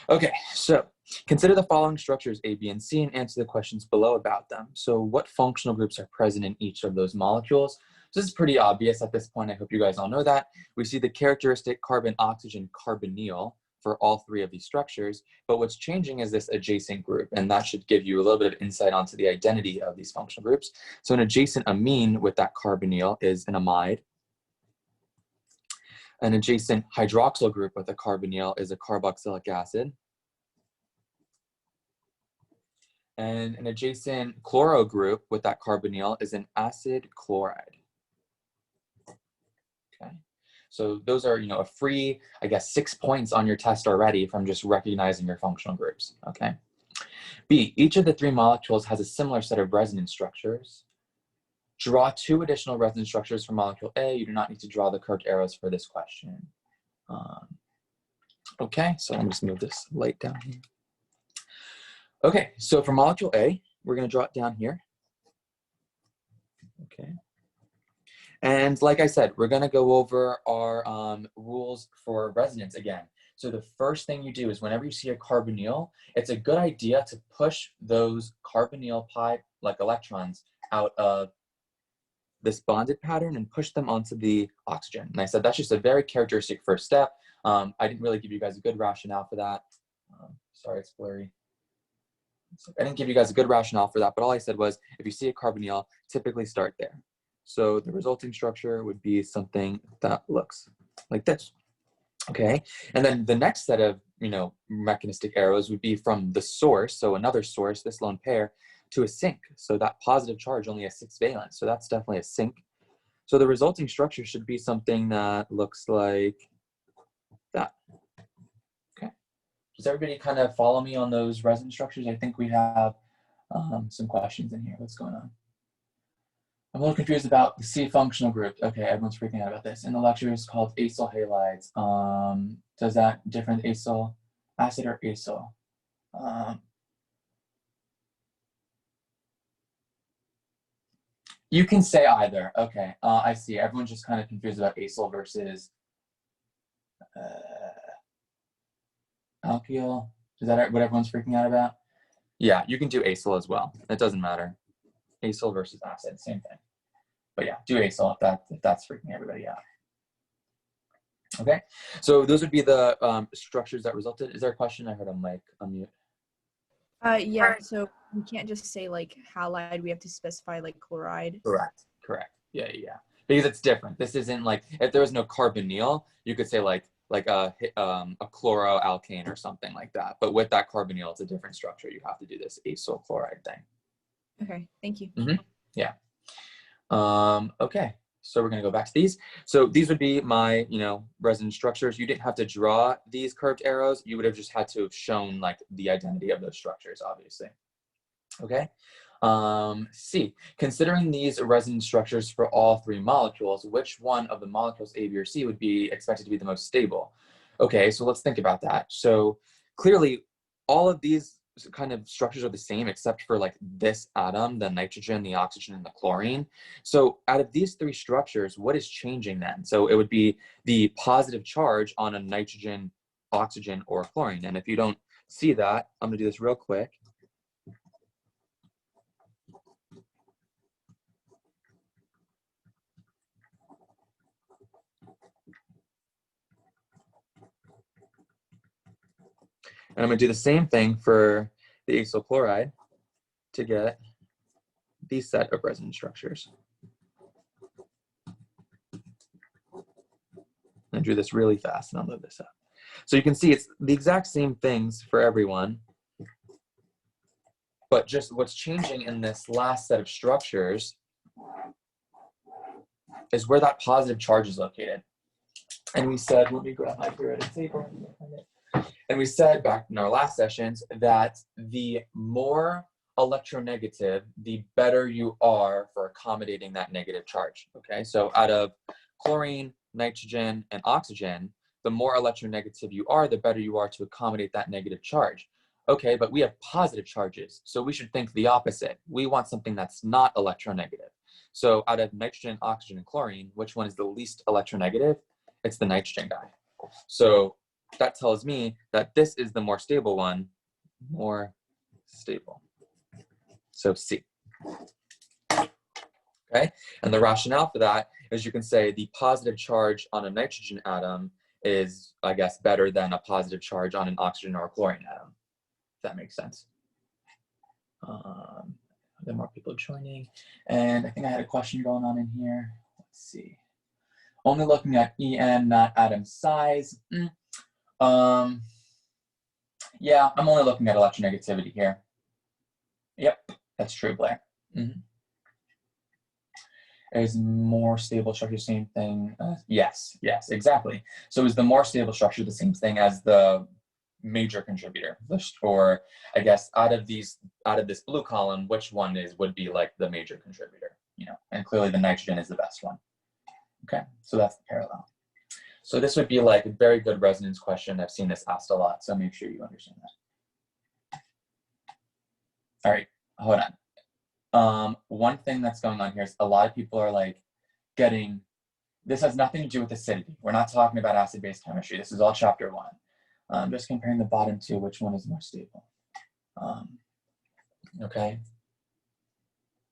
Okay, so consider the following structures A, B, and C and answer the questions below about them. So what functional groups are present in each of those molecules? So this is pretty obvious at this point. I hope you guys all know that. We see the characteristic carbon-oxygen carbonyl for all three of these structures, but what's changing is this adjacent group, and that should give you a little bit of insight onto the identity of these functional groups. So an adjacent amine with that carbonyl is an amide. An adjacent hydroxyl group with a carbonyl is a carboxylic acid. And an adjacent chloro group with that carbonyl is an acid chloride. Okay, so those are, a free, I guess, 6 points on your test already from just recognizing your functional groups, okay? B, each of the three molecules has a similar set of resonance structures. Draw 2 additional resonance structures for molecule A. You do not need to draw the curved arrows for this question. Okay, so let me just move this light down here. Okay, so for molecule A, we're going to draw it down here. Okay. And like I said, we're going to go over our rules for resonance again. So the first thing you do is whenever you see a carbonyl, it's a good idea to push those carbonyl pi, like electrons, out of this bonded pattern and push them onto the oxygen. And I said that's just a very characteristic first step. I didn't really give you guys a good rationale for that. Sorry, it's blurry. I didn't give you guys a good rationale for that, but all I said was if you see a carbonyl, typically start there. So the resulting structure would be something that looks like this. Okay, and then the next set of mechanistic arrows would be from the source, so another source, this lone pair, to a sink. So that positive charge only has 6 valence, so that's definitely a sink. So the resulting structure should be something that looks like that. Okay, does everybody kind of follow me on those resonance structures? I think we have some questions in here. What's going on? I'm a little confused about the C functional group. Okay, everyone's freaking out about this. In the lecture, it's called acyl halides. Does that different acyl acid or acyl? You can say either. Okay, I see. Everyone's just kind of confused about acyl versus alkyl. Is that what everyone's freaking out about? Yeah, you can do acyl as well. It doesn't matter. Acyl versus acid, same thing. But yeah, do acyl if that's freaking everybody out. Okay, so those would be the structures that resulted. Is there a question? I heard a mic unmute. Yeah, so we can't just say like halide, we have to specify like chloride. Correct. Yeah. Because it's different. This isn't like, if there was no carbonyl, you could say like a chloroalkane or something like that. But with that carbonyl, it's a different structure. You have to do this acyl chloride thing. Okay, thank you. Mm-hmm. Yeah. Okay, so we're gonna go back to these. So these would be my, resonance structures. You didn't have to draw these curved arrows. You would have just had to have shown like the identity of those structures, obviously. Okay. C, considering these resonance structures for all 3 molecules, which one of the molecules A, B, or C would be expected to be the most stable? Okay, so let's think about that. So clearly, all of these kind of structures are the same except for like this atom, the nitrogen, the oxygen, and the chlorine. So out of these 3 structures, what is changing then? So it would be the positive charge on a nitrogen, oxygen, or chlorine. And if you don't see that, I'm gonna do this real quick. And I'm going to do the same thing for the acyl chloride to get these set of resonance structures. And do this really fast, and I'll load this up. So you can see it's the exact same things for everyone, but just what's changing in this last set of structures is where that positive charge is located. And we said, let me grab my periodic table. And we said back in our last sessions that the more electronegative, the better you are for accommodating that negative charge. Okay, so out of chlorine, nitrogen, and oxygen, the more electronegative you are, the better you are to accommodate that negative charge. Okay, but we have positive charges, so we should think the opposite. We want something that's not electronegative. So out of nitrogen, oxygen, and chlorine, which one is the least electronegative? It's the nitrogen guy. So that tells me that this is the more stable one, more stable. So C. Okay, and the rationale for that is you can say the positive charge on a nitrogen atom is, I guess, better than a positive charge on an oxygen or a chlorine atom, if that makes sense. There are more people joining, and I think I had a question going on in here. Let's see. Only looking at EN, not atom size. Yeah, I'm only looking at electronegativity here. Yep, that's true, Blair. Is more stable structure same thing? Yes, exactly. So is the more stable structure the same thing as the major contributor? Or I guess out of this blue column, which one would be like the major contributor? You know, and clearly the nitrogen is the best one. Okay, so that's the parallel. So this would be like a very good resonance question. I've seen this asked a lot, so make sure you understand that. All right, hold on. One thing that's going on here is a lot of people are like this has nothing to do with acidity. We're not talking about acid-base chemistry. This is all chapter 1. Just comparing the bottom two, which one is more stable? Okay.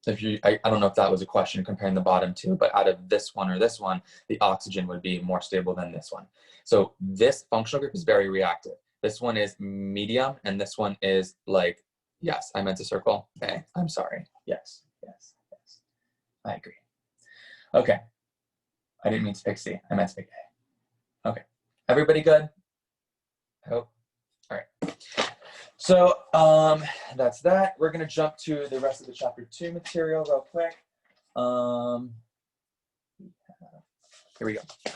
So if I don't know if that was a question comparing the bottom two, but out of this one or this one, the oxygen would be more stable than this one. So this functional group is very reactive. This one is medium, and this one is like, yes, I meant to circle. Okay, I'm sorry. Yes. I agree. Okay. I didn't mean to pick C. I meant to pick A. Okay. Everybody good? I hope. All right. So that's that. We're going to jump to the rest of the chapter 2 material real quick. Here we go. Okay,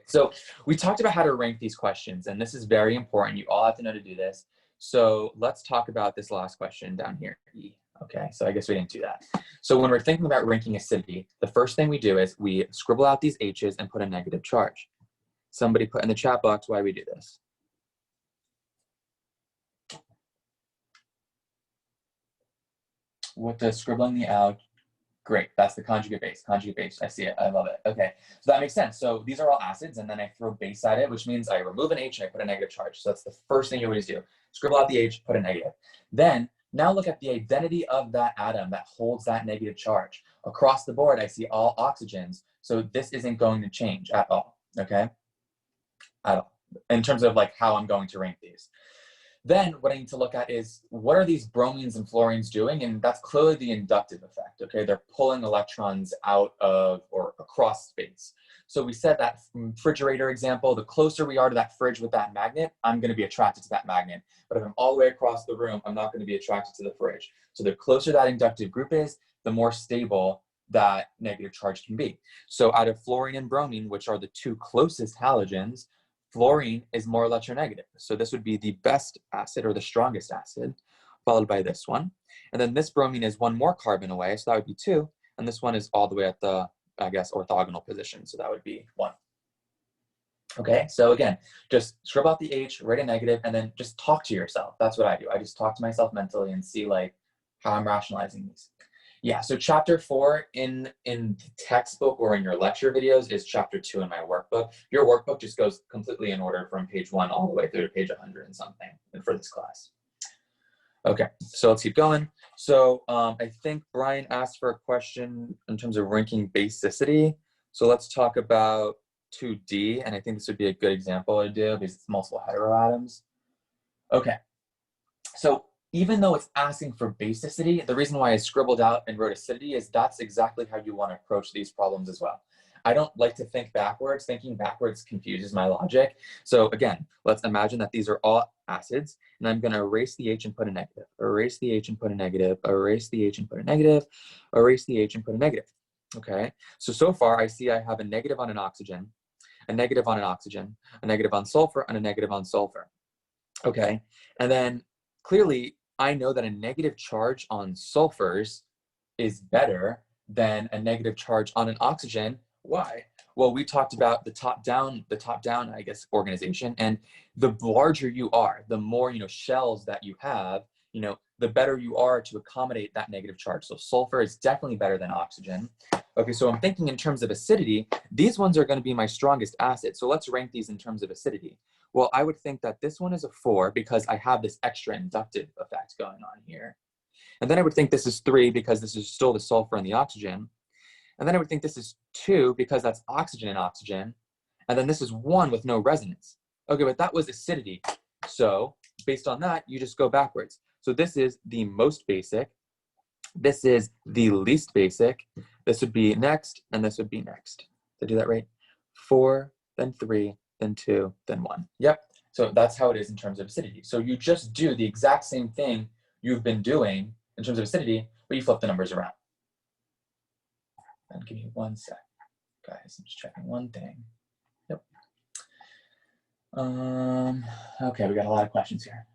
so we talked about how to rank these questions, and this is very important. You all have to know to do this. So let's talk about this last question down here, E. Okay, so I guess we didn't do that. So when we're thinking about ranking acidity, the first thing we do is we scribble out these H's and put a negative charge. Somebody put in the chat box why we do this. What does scribbling the out? Great, that's the conjugate base. Conjugate base, I see it, I love it. Okay, so that makes sense. So these are all acids, and then I throw base at it, which means I remove an H and I put a negative charge. So that's the first thing you always do. Scribble out the H, put a negative. Then, now look at the identity of that atom that holds that negative charge. Across the board, I see all oxygens, so this isn't going to change at all, okay? At all, in terms of like how I'm going to rank these. Then what I need to look at is what are these bromines and fluorines doing? And that's clearly the inductive effect, okay? They're pulling electrons out of or across space. So we said that refrigerator example, the closer we are to that fridge with that magnet, I'm gonna be attracted to that magnet. But if I'm all the way across the room, I'm not gonna be attracted to the fridge. So the closer that inductive group is, the more stable that negative charge can be. So out of fluorine and bromine, which are the two closest halogens, fluorine is more electronegative. So this would be the best acid or the strongest acid, followed by this one. And then this bromine is one more carbon away, so that would be 2. And this one is all the way at the, I guess, orthogonal position, so that would be 1. Okay, so again, just scribble out the H, write a negative, and then just talk to yourself. That's what I do. I just talk to myself mentally and see like how I'm rationalizing these. Yeah, so chapter 4 in the textbook or in your lecture videos is chapter 2 in my workbook. Your workbook just goes completely in order from page 1 all the way through to page 100 and something for this class. Okay, so let's keep going. So I think Brian asked for a question in terms of ranking basicity. So let's talk about 2D, and I think this would be a good example to do because it's multiple heteroatoms. Okay, so even though it's asking for basicity, the reason why I scribbled out and wrote acidity is that's exactly how you want to approach these problems as well. I don't like to think backwards. Thinking backwards confuses my logic. So again, let's imagine that these are all acids, and I'm going to erase the H and put a negative, erase the H and put a negative, erase the H and put a negative, erase the H and put a negative. Okay, so far I see I have a negative on an oxygen, a negative on an oxygen, a negative on sulfur, and a negative on sulfur. Okay, and then clearly I know that a negative charge on sulfurs is better than a negative charge on an oxygen. Why? Well, we talked about the top-down, I guess, organization, and the larger you are, the more, shells that you have, the better you are to accommodate that negative charge. So sulfur is definitely better than oxygen. Okay, so I'm thinking in terms of acidity, these ones are going to be my strongest acid. So let's rank these in terms of acidity. Well, I would think that this one is a 4 because I have this extra inductive effect going on here. And then I would think this is 3 because this is still the sulfur and the oxygen. And then I would think this is 2 because that's oxygen and oxygen. And then this is 1 with no resonance. Okay, but that was acidity. So based on that, you just go backwards. So this is the most basic. This is the least basic. This would be next, and this would be next. Did I do that right? 4, then 3, then 2, then 1. Yep. So that's how it is in terms of acidity. So you just do the exact same thing you've been doing in terms of acidity, but you flip the numbers around. And give me 1 sec. Guys, I'm just checking one thing. Yep. Okay, we got a lot of questions here.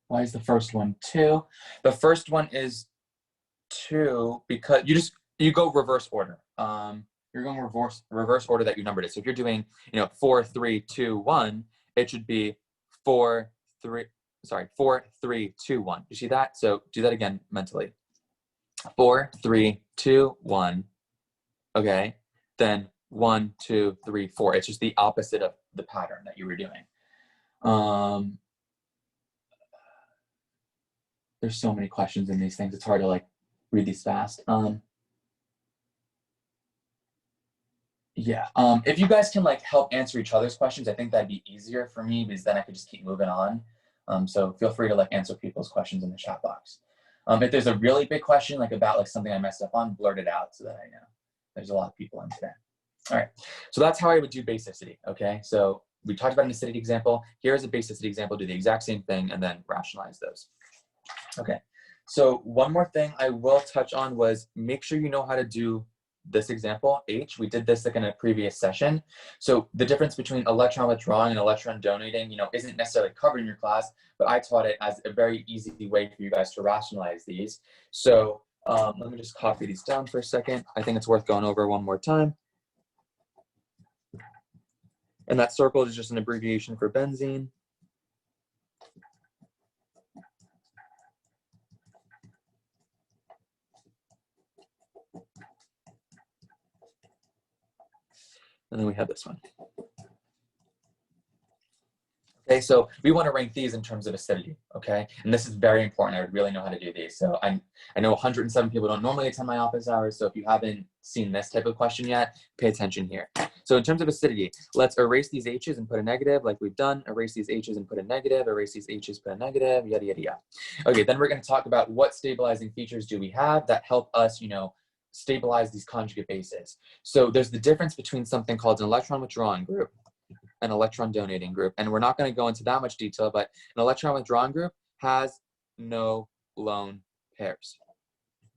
Why is the first one 2? The first one is 2 because you go reverse order. You're going reverse order that you numbered it. So if you're doing 4, 3, 2, 1, it should be 4, 3, 2, 1. You see that? So do that again mentally. 4, 3, 2, 1. Okay. Then 1, 2, 3, 4. It's just the opposite of the pattern that you were doing. There's so many questions in these things. It's hard to read these fast. Yeah. If you guys can help answer each other's questions, I think that'd be easier for me because then I could just keep moving on. So feel free to answer people's questions in the chat box. If there's a really big question about something I messed up on, blurt it out so that I know. There's a lot of people in today. All right. So that's how I would do basicity. Okay. So we talked about an acidity example. Here's a basicity example. Do the exact same thing and then rationalize those. Okay. So one more thing I will touch on was make sure you know how to do this example, H. We did this in a previous session. So the difference between electron withdrawing and electron donating, isn't necessarily covered in your class, but I taught it as a very easy way for you guys to rationalize these. So let me just copy these down for a second. I think it's worth going over one more time. And that circle is just an abbreviation for benzene. And then we have this one. Okay, so we want to rank these in terms of acidity, okay? And this is very important. I would really know how to do these. So I know 107 people don't normally attend my office hours, so if you haven't seen this type of question yet, pay attention here. So in terms of acidity, let's erase these H's and put a negative like we've done, erase these H's and put a negative, erase these H's, put a negative, yada, yada, yada. Okay, then we're going to talk about what stabilizing features do we have that help us, stabilize these conjugate bases. So there's the difference between something called an electron withdrawing group, an electron donating group. And we're not going to go into that much detail, but an electron withdrawing group has no lone pairs.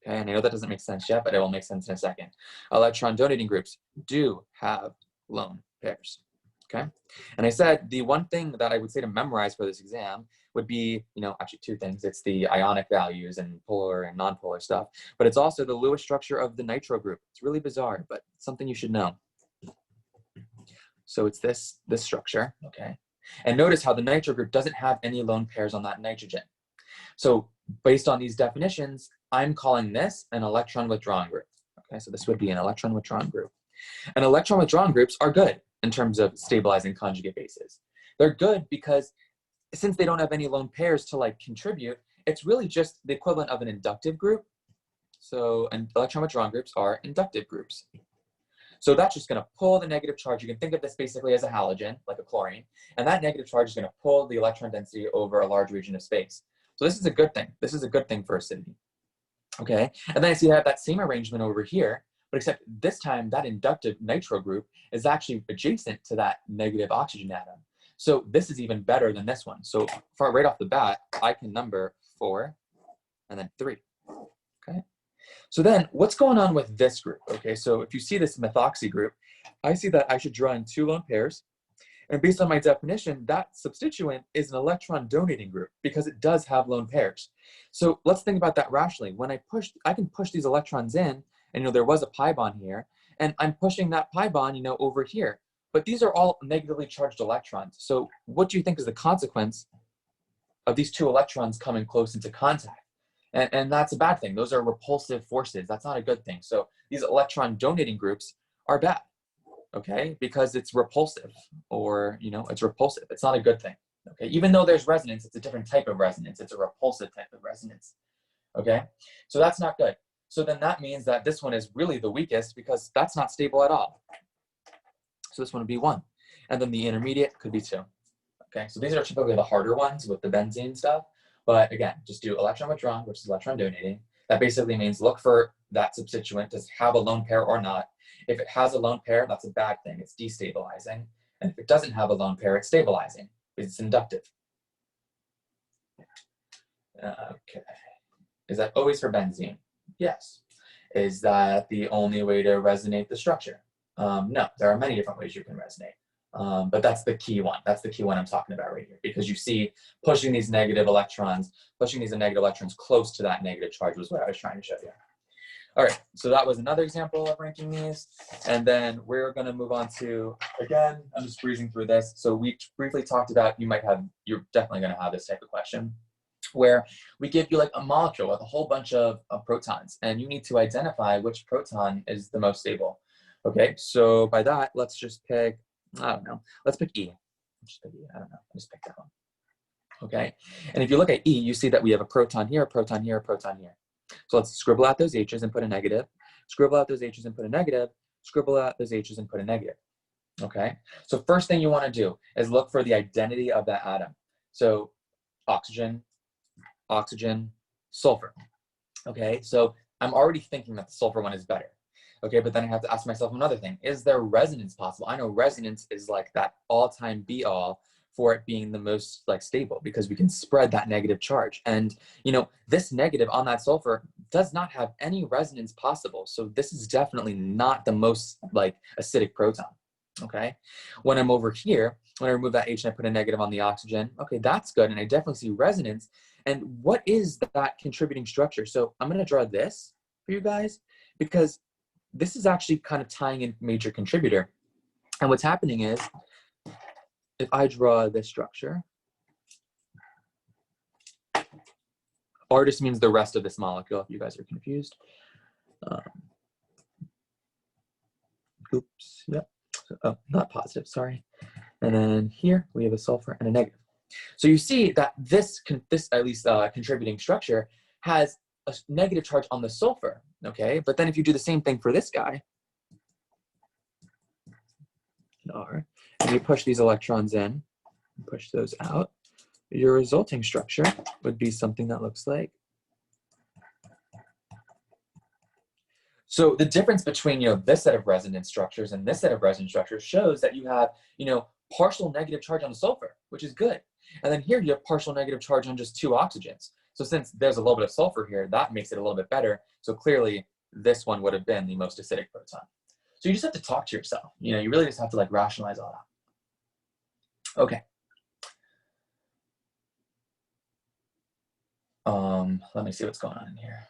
Okay, and I know that doesn't make sense yet, but it will make sense in a second. Electron donating groups do have lone pairs. Okay, and I said the one thing that I would say to memorize for this exam would be, actually two things. It's the ionic values and polar and nonpolar stuff, but it's also the Lewis structure of the nitro group. It's really bizarre, but something you should know. So it's this structure, okay? And notice how the nitro group doesn't have any lone pairs on that nitrogen. So based on these definitions, I'm calling this an electron withdrawing group. Okay, so this would be an electron withdrawing group. And electron withdrawing groups are good in terms of stabilizing conjugate bases. They're good because since they don't have any lone pairs to contribute, it's really just the equivalent of an inductive group. So electron withdrawing groups are inductive groups. So that's just going to pull the negative charge. You can think of this basically as a halogen, like a chlorine, and that negative charge is going to pull the electron density over a large region of space. So this is a good thing. This is a good thing for acidity. Okay, and then I see I have that same arrangement over here, but except this time that inductive nitro group is actually adjacent to that negative oxygen atom. So this is even better than this one. So right off the bat, I can number 4 and then 3. Okay. So then what's going on with this group? Okay, so if you see this methoxy group, I see that I should draw in 2 lone pairs. And based on my definition, that substituent is an electron donating group because it does have lone pairs. So let's think about that rationally. When I can push these electrons in, and there was a pi bond here, and I'm pushing that pi bond, over here. But these are all negatively charged electrons. So what do you think is the consequence of these 2 electrons coming close into contact? And that's a bad thing. Those are repulsive forces. That's not a good thing. So these electron donating groups are bad. okay? Because it's repulsive, or, you know, it's repulsive. It's not a good thing, okay? Even though there's resonance, it's a different type of resonance. It's a repulsive type of resonance, okay? So that's not good. So then that means that this one is really the weakest because that's not stable at all. So this one would be 1. And then the intermediate could be 2. Okay, so these are typically the harder ones with the benzene stuff. But again, just do electron withdrawn versus electron donating. That basically means look for that substituent. Does it have a lone pair or not? If it has a lone pair, that's a bad thing. It's destabilizing. And if it doesn't have a lone pair, it's stabilizing because it's inductive. Okay. Is that always for benzene? Yes. Is that the only way to resonate the structure? No, there are many different ways you can resonate. But that's the key one. That's the key one I'm talking about right here, because you see pushing these negative electrons close to that negative charge was what I was trying to show you. All right, so that was another example of ranking these. And then we're gonna move on to, again, I'm just breezing through this. So we briefly talked about, you're definitely gonna have this type of question where we give you like a molecule with a whole bunch of protons, and you need to identify which proton is the most stable. Okay, so by that, let's just pick, I don't know, let's pick E. Just pick E. I don't know, just pick that one. Okay, and if you look at E, you see that we have a proton here, a proton here, a proton here. So let's scribble out those H's and put a negative, scribble out those H's and put a negative, scribble out those H's and put a negative. Okay, so first thing you want to do is look for the identity of that atom. So oxygen, oxygen, sulfur. Okay, so I'm already thinking that the sulfur one is better. Okay, but then I have to ask myself another thing. Is there resonance possible? I know resonance is like that all-time be-all for it being the most like stable, because we can spread that negative charge. And you know, this negative on that sulfur does not have any resonance possible. So this is definitely not the most like acidic proton. Okay, when I'm over here, when I remove that H and I put a negative on the oxygen, okay, that's good. And I definitely see resonance. And what is that contributing structure? So I'm going to draw this for you guys, because this is actually kind of tying in major contributor. And what's happening is, if I draw this structure, R just means the rest of this molecule, if you guys are confused. Oops, yep. Oh, not positive, sorry. And then here we have a sulfur and a negative. So you see that this at least contributing structure has a negative charge on the sulfur, okay? But then if you do the same thing for this guy, R, and you push these electrons in, push those out, your resulting structure would be something that looks like. So the difference between, you know, this set of resonance structures and this set of resonance structures shows that you have, you know, partial negative charge on the sulfur, which is good. And then here you have partial negative charge on just 2 oxygens. So since there's a little bit of sulfur here, that makes it a little bit better. So clearly this one would have been the most acidic proton. So you just have to talk to yourself. You know, you really just have to like rationalize all that. Okay. Let me see what's going on in here.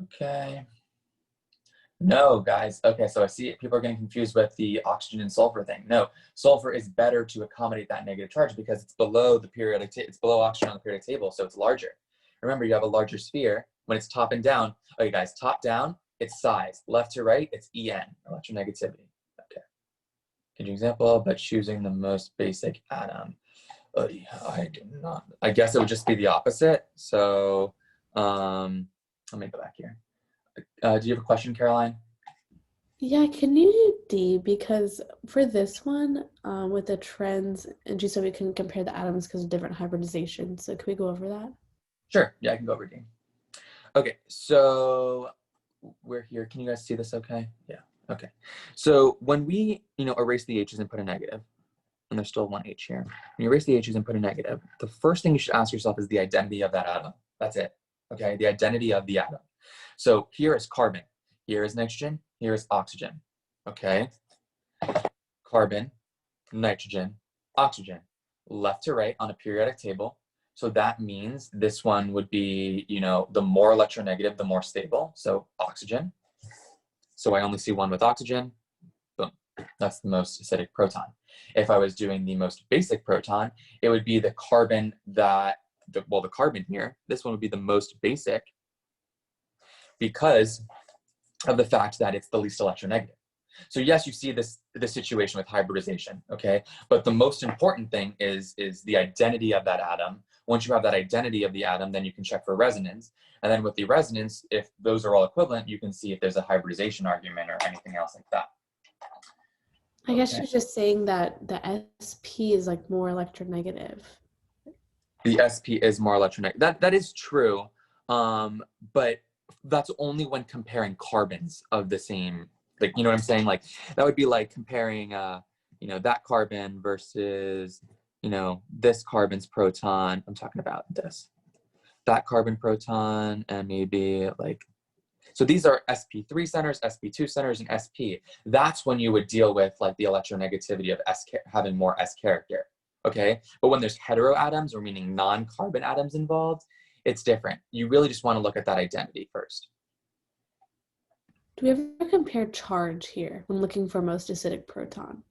Okay. No, guys. Okay, so I see people are getting confused with the oxygen and sulfur thing. No, sulfur is better to accommodate that negative charge because it's below the periodic it's below oxygen on the periodic table, so it's larger. Remember, you have a larger sphere. When it's top and down, okay, guys, top down, it's size. Left to right, it's En, electronegativity. Okay. Give you an example, but choosing the most basic atom. I do not. I guess it would just be the opposite. So let me go back here. Do you have a question, Caroline? Yeah, can you do D? Because for this one, with the trends, and just so we can compare the atoms because of different hybridization. So can we go over that? Sure. Yeah, I can go over D. Okay, so we're here. Can you guys see this okay? Yeah. Okay. So when we, you know, erase the H's and put a negative, and there's still one H here. When you erase the H's and put a negative, the first thing you should ask yourself is the identity of that atom. That's it. Okay, the identity of the atom. So here is carbon. Here is nitrogen. Here is oxygen. Okay. Carbon, nitrogen, oxygen. Left to right on a periodic table. So that means this one would be, you know, the more electronegative, the more stable. So oxygen. So I only see one with oxygen. Boom. That's the most acidic proton. If I was doing the most basic proton, it would be the carbon that, the carbon here, this one would be the most basic because of the fact that it's the least electronegative. So yes, you see this situation with hybridization, okay? But the most important thing is the identity of that atom. Once you have that identity of the atom, then you can check for resonance. And then with the resonance, if those are all equivalent, you can see if there's a hybridization argument or anything else like that. I guess you're just saying that the SP is like more electronegative. The SP is more electronegative. That is true, but that's only when comparing carbons of the same, like, you know what I'm saying? Like, that would be like comparing, you know, that carbon versus, you know, this carbon's proton. I'm talking about this. That carbon proton and maybe like, so these are sp3 centers, sp2 centers, and sp. That's when you would deal with like the electronegativity of having more s character, okay? But when there's heteroatoms, or meaning non-carbon atoms involved, it's different. You really just want to look at that identity first. Do we ever compare charge here when looking for most acidic proton?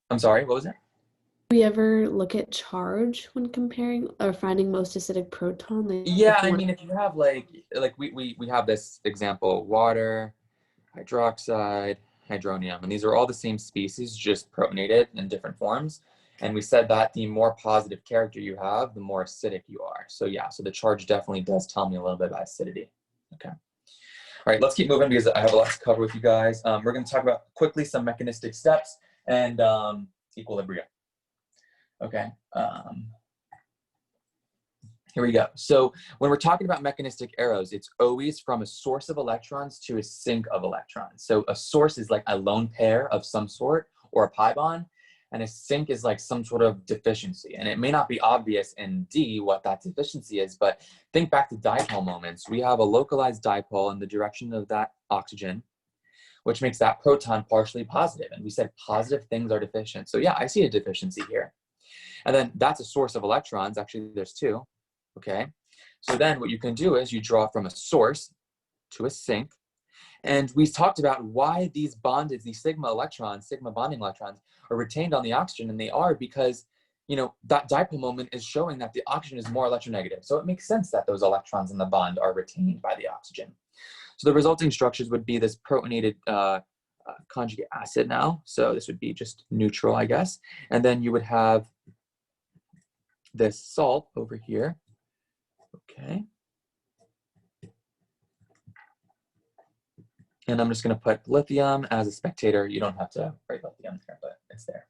I'm sorry, what was it? Do we ever look at charge when comparing or finding most acidic proton? Yeah, I mean, if you have like we have this example, water, hydroxide, hydronium, and these are all the same species, just protonated in different forms. And we said that the more positive character you have, the more acidic you are. So yeah, so the charge definitely does tell me a little bit about acidity. Okay. All right, let's keep moving because I have a lot to cover with you guys. We're going to talk about quickly some mechanistic steps and equilibria. Okay. Here we go. So when we're talking about mechanistic arrows, it's always from a source of electrons to a sink of electrons. So a source is like a lone pair of some sort or a pi bond, and a sink is like some sort of deficiency. And it may not be obvious in D what that deficiency is, but think back to dipole moments. We have a localized dipole in the direction of that oxygen, which makes that proton partially positive. And we said positive things are deficient. So yeah, I see a deficiency here. And then that's a source of electrons. Actually, there's two. Okay, so then what you can do is you draw from a source to a sink. And we talked about why these bonded, these sigma electrons, sigma bonding electrons, are retained on the oxygen, and they are because, you know, that dipole moment is showing that the oxygen is more electronegative. So it makes sense that those electrons in the bond are retained by the oxygen. So the resulting structures would be this protonated conjugate acid now. So this would be just neutral, I guess. And then you would have this salt over here. Okay. And I'm just going to put lithium as a spectator. You don't have to write lithium here, but it's there.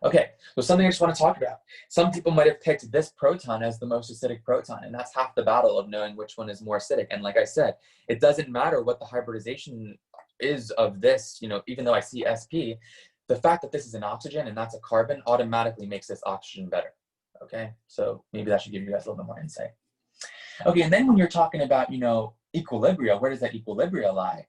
Okay, so something I just want to talk about. Some people might have picked this proton as the most acidic proton, and that's half the battle of knowing which one is more acidic. And like I said, it doesn't matter what the hybridization is of this, you know, even though I see sp, the fact that this is an oxygen and that's a carbon automatically makes this oxygen better. Okay, so maybe that should give you guys a little bit more insight. Okay, and then when you're talking about, you know, equilibria, where does that equilibria lie?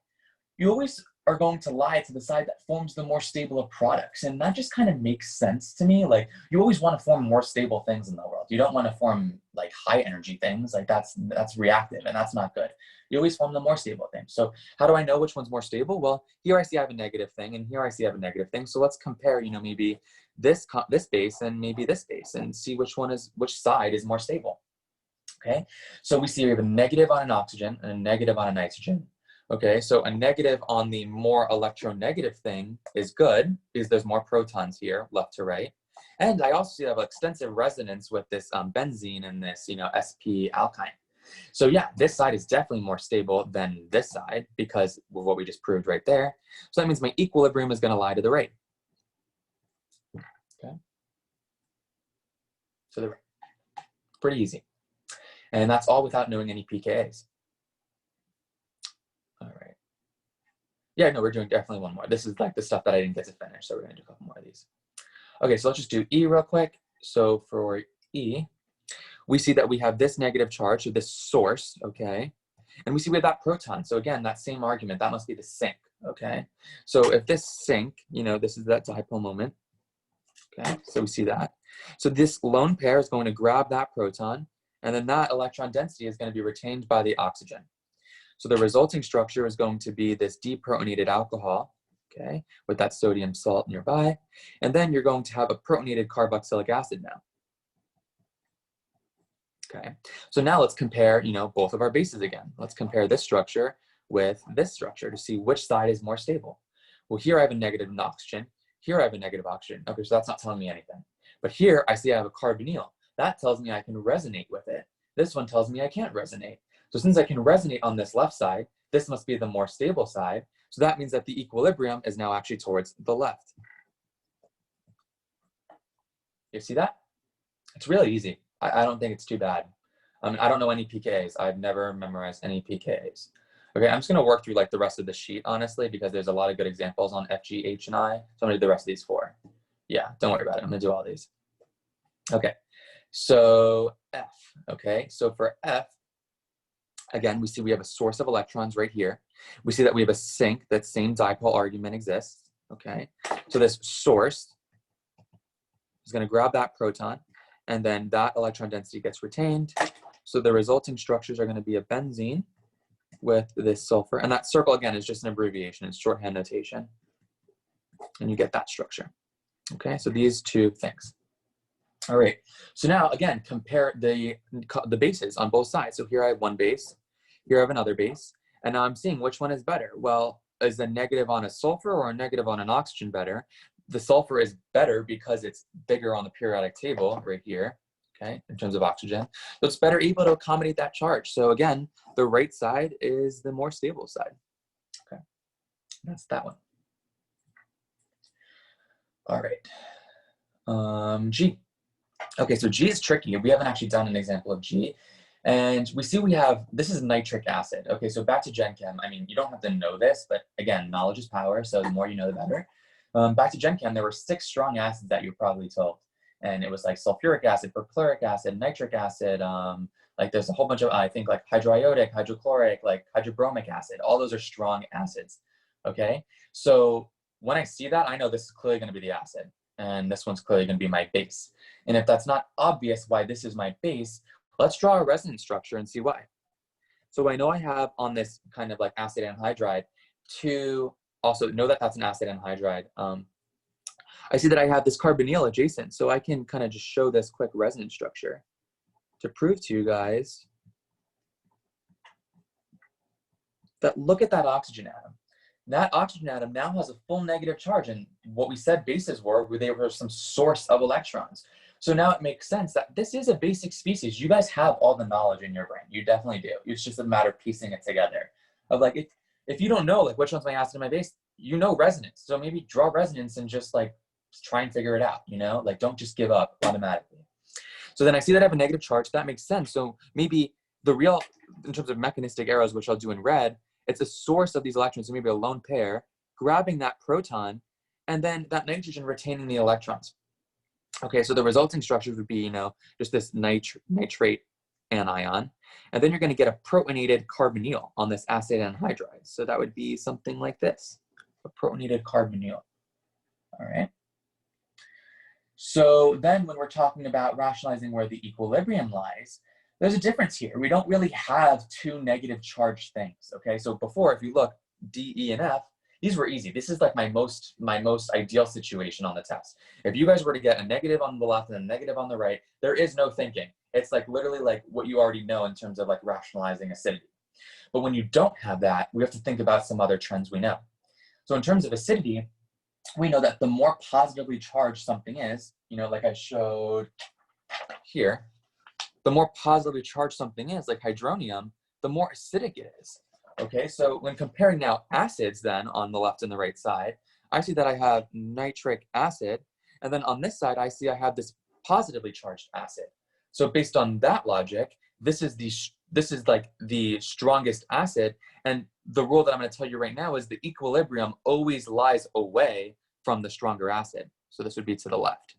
You always are going to lie to the side that forms the more stable of products. And that just kind of makes sense to me. Like, you always want to form more stable things in the world. You don't want to form like high energy things. Like that's reactive and that's not good. You always form the more stable things. So how do I know which one's more stable? Well, here I see I have a negative thing and here I see I have a negative thing. So let's compare, you know, maybe this base and maybe this base and see which side is more stable. Okay, so we see we have a negative on an oxygen and a negative on a nitrogen. Okay, so a negative on the more electronegative thing is good because there's more protons here, left to right. And I also have extensive resonance with this benzene and this, you know, sp alkyne. So yeah, this side is definitely more stable than this side because of what we just proved right there. So that means my equilibrium is going to lie to the right. Okay, so the right. Pretty easy. And that's all without knowing any pKa's. All right. Yeah, no, we're doing definitely one more. This is like the stuff that I didn't get to finish, so we're gonna do a couple more of these. Okay, so let's just do E real quick. So for E, we see that we have this negative charge, so this source, okay? And we see we have that proton. So again, that same argument, that must be the sink, okay? So if this sink, you know, this is that dipole moment, okay? So we see that. So this lone pair is going to grab that proton, and then that electron density is going to be retained by the oxygen. So the resulting structure is going to be this deprotonated alcohol, okay, with that sodium salt nearby. And then you're going to have a protonated carboxylic acid now. Okay, so now let's compare, you know, both of our bases again. Let's compare this structure with this structure to see which side is more stable. Well, here I have a negative oxygen. Here I have a negative oxygen. Okay, so that's not telling me anything. But here I see I have a carbonyl. That tells me I can resonate with it. This one tells me I can't resonate. So since I can resonate on this left side, this must be the more stable side. So that means that the equilibrium is now actually towards the left. You see that? It's really easy. I don't think it's too bad. I don't know any pKa's. I've never memorized any pKa's. Okay, I'm just gonna work through like the rest of the sheet, honestly, because there's a lot of good examples on F, G, H, and I. So I'm gonna do the rest of these 4. Yeah, don't worry about it. I'm gonna do all these. Okay, so F, okay? So for F, again, we see we have a source of electrons right here. We see that we have a sink, that same dipole argument exists, okay? So this source is gonna grab that proton, and then that electron density gets retained. So the resulting structures are gonna be a benzene with this sulfur, and that circle again is just an abbreviation, it's shorthand notation, and you get that structure. Okay, so these 2 things. All right, so now again, compare the bases on both sides. So here I have one base, here I have another base, and now I'm seeing which one is better. Well, is a negative on a sulfur or a negative on an oxygen better? The sulfur is better because it's bigger on the periodic table right here, okay, in terms of oxygen. So it's better able to accommodate that charge. So again, the right side is the more stable side. Okay, that's that one. All right, G. Okay, so G is tricky. We haven't actually done an example of G. And we see we have, this is nitric acid. Okay, so back to Gen Chem. I mean, you don't have to know this, but again, knowledge is power. So the more you know, the better. Back to Gen Chem, there were 6 strong acids that you're probably told. And it was like sulfuric acid, perchloric acid, nitric acid, like there's a whole bunch of, I think like hydroiodic, hydrochloric, like hydrobromic acid. All those are strong acids, okay? So when I see that, I know this is clearly gonna be the acid. And this one's clearly gonna be my base. And if that's not obvious why this is my base, let's draw a resonance structure and see why. So I know I have on this kind of like acid anhydride 2, also know that that's an acid anhydride. I see that I have this carbonyl adjacent, so I can kind of just show this quick resonance structure to prove to you guys that look at that oxygen atom. That oxygen atom now has a full negative charge, and what we said bases were they were some source of electrons. So now it makes sense that this is a basic species. You guys have all the knowledge in your brain. You definitely do. It's just a matter of piecing it together. Of like, if you don't know like which one's my acid and my base, you know resonance. So maybe draw resonance and just like try and figure it out, you know? Like don't just give up automatically. So then I see that I have a negative charge. That makes sense. So maybe the real, in terms of mechanistic arrows, which I'll do in red, it's a source of these electrons, so maybe a lone pair, grabbing that proton, and then that nitrogen retaining the electrons. Okay, so the resulting structures would be, you know, just this nitrate anion, and then you're going to get a protonated carbonyl on this acid anhydride. So that would be something like this, a protonated carbonyl. All right. So then when we're talking about rationalizing where the equilibrium lies, there's a difference here. We don't really have 2 negative charged things, okay? So before, if you look, D, E, and F, these were easy. This is like my most ideal situation on the test. If you guys were to get a negative on the left and a negative on the right, there is no thinking. It's like literally like what you already know in terms of like rationalizing acidity. But when you don't have that, we have to think about some other trends we know. So in terms of acidity, we know that the more positively charged something is, you know, like I showed here, the more positively charged something is, like hydronium, the more acidic it is. Okay, so when comparing now acids then on the left and the right side, I see that I have nitric acid, and then on this side, I see I have this positively charged acid. So based on that logic, this is like the strongest acid, and the rule that I'm going to tell you right now is the equilibrium always lies away from the stronger acid. So this would be to the left,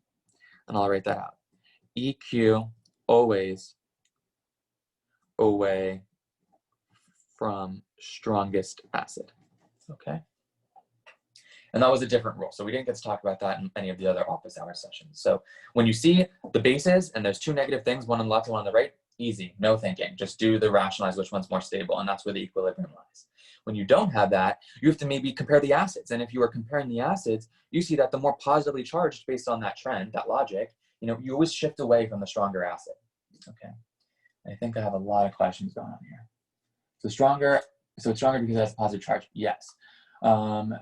and I'll write that out. EQ always away from strongest acid, okay? And that was a different rule. So we didn't get to talk about that in any of the other office hour sessions. So when you see the bases and there's 2 negative things, one on the left and one on the right, easy, no thinking. Just do the rationalize which one's more stable, and that's where the equilibrium lies. When you don't have that, you have to maybe compare the acids. And if you are comparing the acids, you see that the more positively charged based on that trend, that logic, you know, you always shift away from the stronger acid, okay? I think I have a lot of questions going on here. So stronger So it's stronger because it has a positive charge. Yes. Could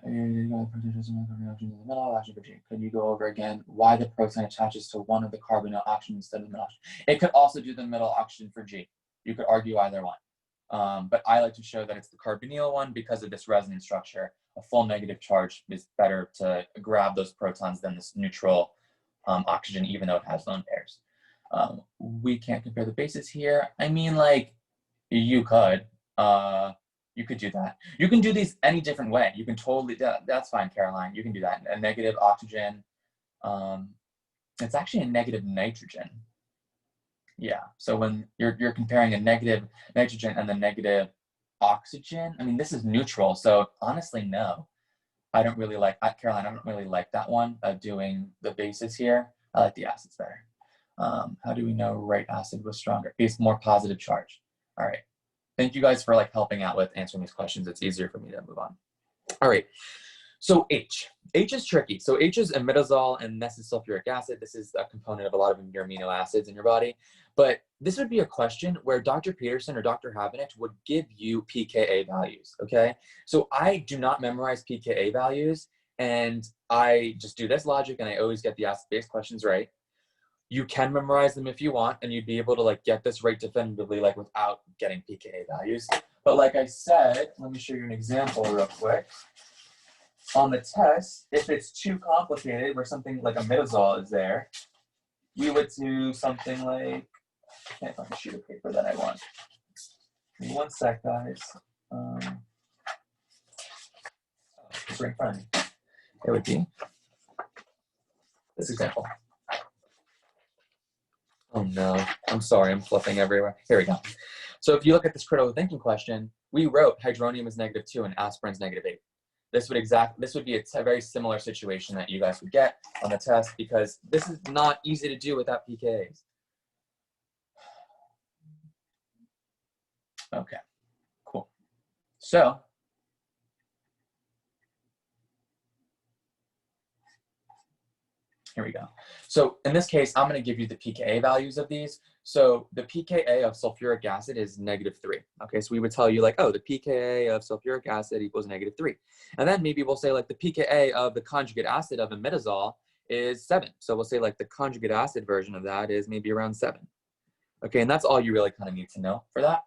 you go over again why the proton attaches to one of the carbonyl oxygen instead of the middle oxygen? It could also do the middle oxygen for G. You could argue either one. But I like to show that it's the carbonyl one because of this resonance structure. A full negative charge is better to grab those protons than this neutral oxygen, even though it has lone pairs. We can't compare the bases here. I mean, like, you could. You could do that. You can do these any different way. You can totally, that's fine, Caroline. You can do that. A negative oxygen. It's actually a negative nitrogen. Yeah, so when you're comparing a negative nitrogen and the negative oxygen, I mean, this is neutral. So honestly, no. I don't really like, Caroline, I don't really like that one of doing the bases here. I like the acids better. How do we know right acid was stronger? It's more positive charge. All right. Thank you guys for like helping out with answering these questions. It's easier for me to move on. All right. So H is tricky. So H is imidazole and this is sulfuric acid. This is a component of a lot of your amino acids in your body. But this would be a question where Dr. Peterson or Dr. Havenich would give you pKa values, okay? So I do not memorize pKa values and I just do this logic and I always get the acid-based questions right. You can memorize them if you want and you'd be able to like get this right definitively like without getting pKa values. But like I said, let me show you an example real quick. On the test, if it's too complicated, where something like imidazole is there, we would do something like, I can't find a sheet of paper that I want. Give me one sec, guys. It's right in front of me. It would be this example. Oh no, I'm sorry, I'm flipping everywhere. Here we go. So if you look at this critical thinking question, we wrote hydronium is -2 and aspirin's -8. This would be a very similar situation that you guys would get on the test because this is not easy to do without pKa's. Okay, cool. So here we go. So in this case, I'm going to give you the pKa values of these. So the pKa of sulfuric acid is -3. Okay, so we would tell you like, oh, the pKa of sulfuric acid equals -3. And then maybe we'll say like the pKa of the conjugate acid of imidazole is 7. So we'll say like the conjugate acid version of that is maybe around 7. Okay, and that's all you really kind of need to know for that.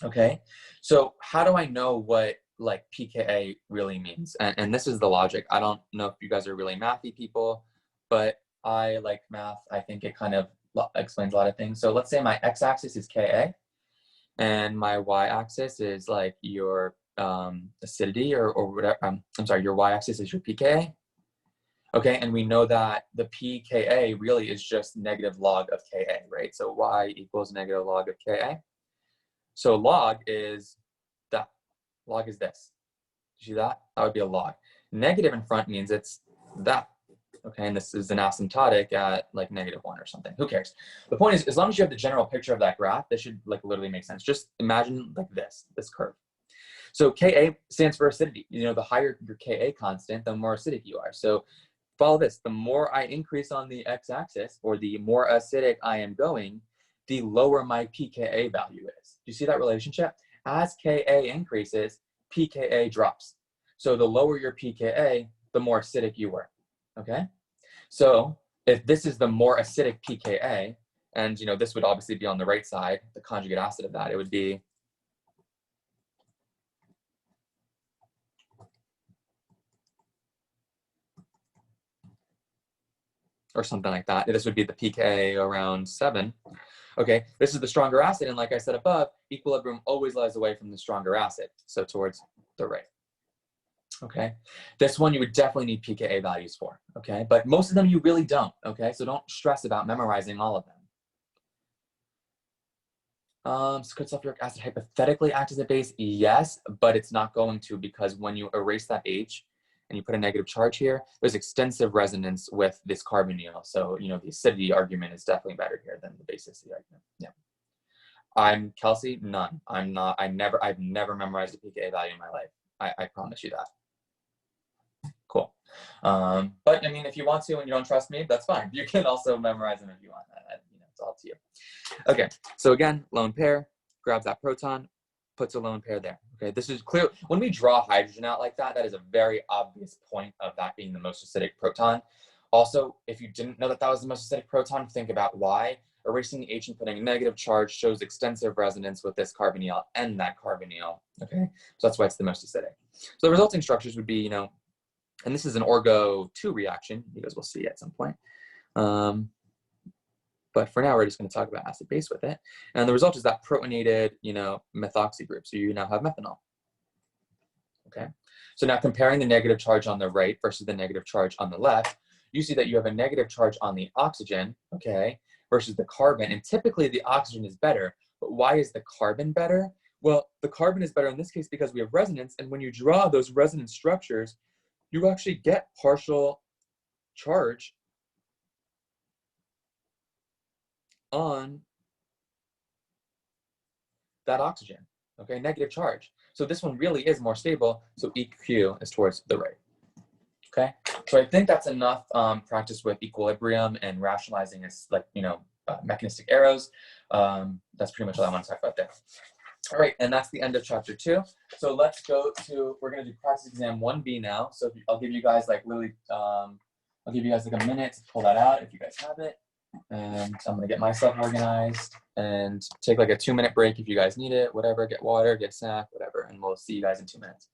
Okay, so how do I know what like pKa really means? And this is the logic. I don't know if you guys are really mathy people, but I like math. I think it kind of explains a lot of things. So let's say my x-axis is Ka and my y-axis is like your acidity or whatever. I'm sorry, your y-axis is your pKa. Okay, and we know that the pKa really is just negative log of Ka, right? So y equals negative log of Ka. So log is that. Log is this. You see that? That would be a log. Negative in front means it's that. Okay, and this is an asymptotic at like -1 or something. Who cares? The point is, as long as you have the general picture of that graph, this should like literally make sense. Just imagine like this curve. So Ka stands for acidity. You know, the higher your Ka constant, the more acidic you are. So follow this. The more I increase on the x-axis, or the more acidic I am going, the lower my pKa value is. Do you see that relationship? As Ka increases, pKa drops. So the lower your pKa, the more acidic you were. Okay? So if this is the more acidic pKa, and you know this would obviously be on the right side, the conjugate acid of that, it would be or something like that. This would be the pKa around 7. Okay, this is the stronger acid, and like I said above, equilibrium always lies away from the stronger acid, so towards the right. Okay, this one you would definitely need pKa values for, okay? But most of them you really don't, okay? So don't stress about memorizing all of them. So could sulfuric acid hypothetically act as a base? Yes, but it's not going to, because when you erase that H and you put a negative charge here, there's extensive resonance with this carbonyl. So, you know, the acidity argument is definitely better here than the basicity argument. Yeah. I'm Kelsey, none. I'm not, I've never memorized a pKa value in my life. I promise you that. Cool. But I mean, if you want to and you don't trust me, that's fine. You can also memorize them if you want. You know, it's all up to you. Okay, so again, lone pair, grabs that proton, puts a lone pair there. Okay, this is clear. When we draw hydrogen out like that, that is a very obvious point of that being the most acidic proton. Also, if you didn't know that that was the most acidic proton, think about why. Erasing the H and putting a negative charge shows extensive resonance with this carbonyl and that carbonyl. Okay, so that's why it's the most acidic. So the resulting structures would be, you know, and this is an orgo-2 reaction. You guys will see at some point. But for now, we're just going to talk about acid base with it. And the result is that protonated, you know, methoxy group. So you now have methanol. Okay. So now comparing the negative charge on the right versus the negative charge on the left, you see that you have a negative charge on the oxygen, okay, versus the carbon. And typically the oxygen is better. But why is the carbon better? Well, the carbon is better in this case because we have resonance. And when you draw those resonance structures, you actually get partial charge on that oxygen, okay, negative charge. So this one really is more stable, so EQ is towards the right, okay? So I think that's enough practice with equilibrium and rationalizing as, like, you know, mechanistic arrows. That's pretty much all I want to talk about there. All right, and that's the end of chapter 2. So let's go to, we're gonna do practice exam 1B now. So I'll give you guys like really, I'll give you guys like a minute to pull that out if you guys have it. And I'm gonna get myself organized and take like a 2-minute break if you guys need it, whatever, get water, get a snack, whatever, and we'll see you guys in 2 minutes.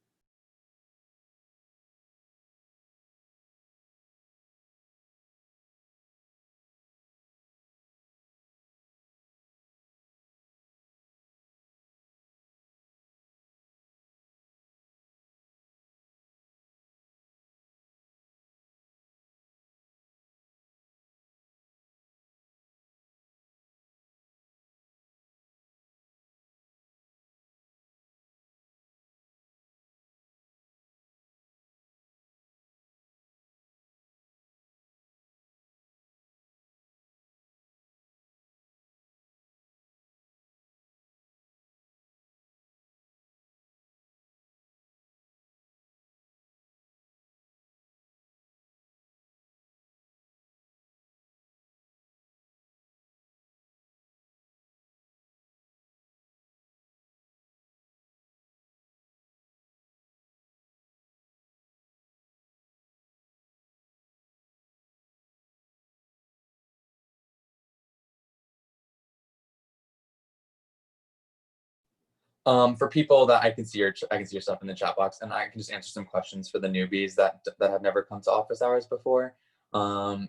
For people that I can see your stuff in the chat box, and I can just answer some questions for the newbies that have never come to office hours before.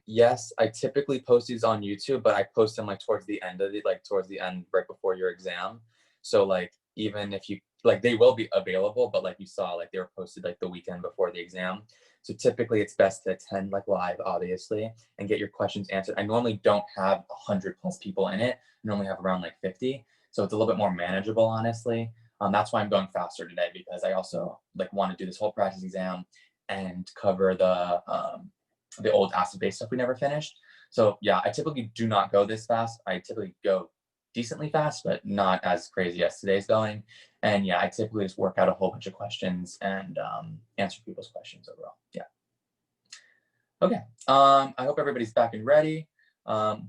Yes, I typically post these on YouTube, but I post them like towards the end of it, like towards the end, right before your exam. So like, even if you, like, they will be available, but like you saw, like they were posted like the weekend before the exam. So typically it's best to attend like live, obviously, and get your questions answered. I normally don't have 100+ people in it. I normally have around like 50. So it's a little bit more manageable, honestly. That's why I'm going faster today, because I also like want to do this whole practice exam and cover the old acid-base stuff we never finished. So yeah, I typically do not go this fast. I typically go decently fast, but not as crazy as today's going. And yeah, I typically just work out a whole bunch of questions and answer people's questions overall. Yeah. Okay. I hope everybody's back and ready.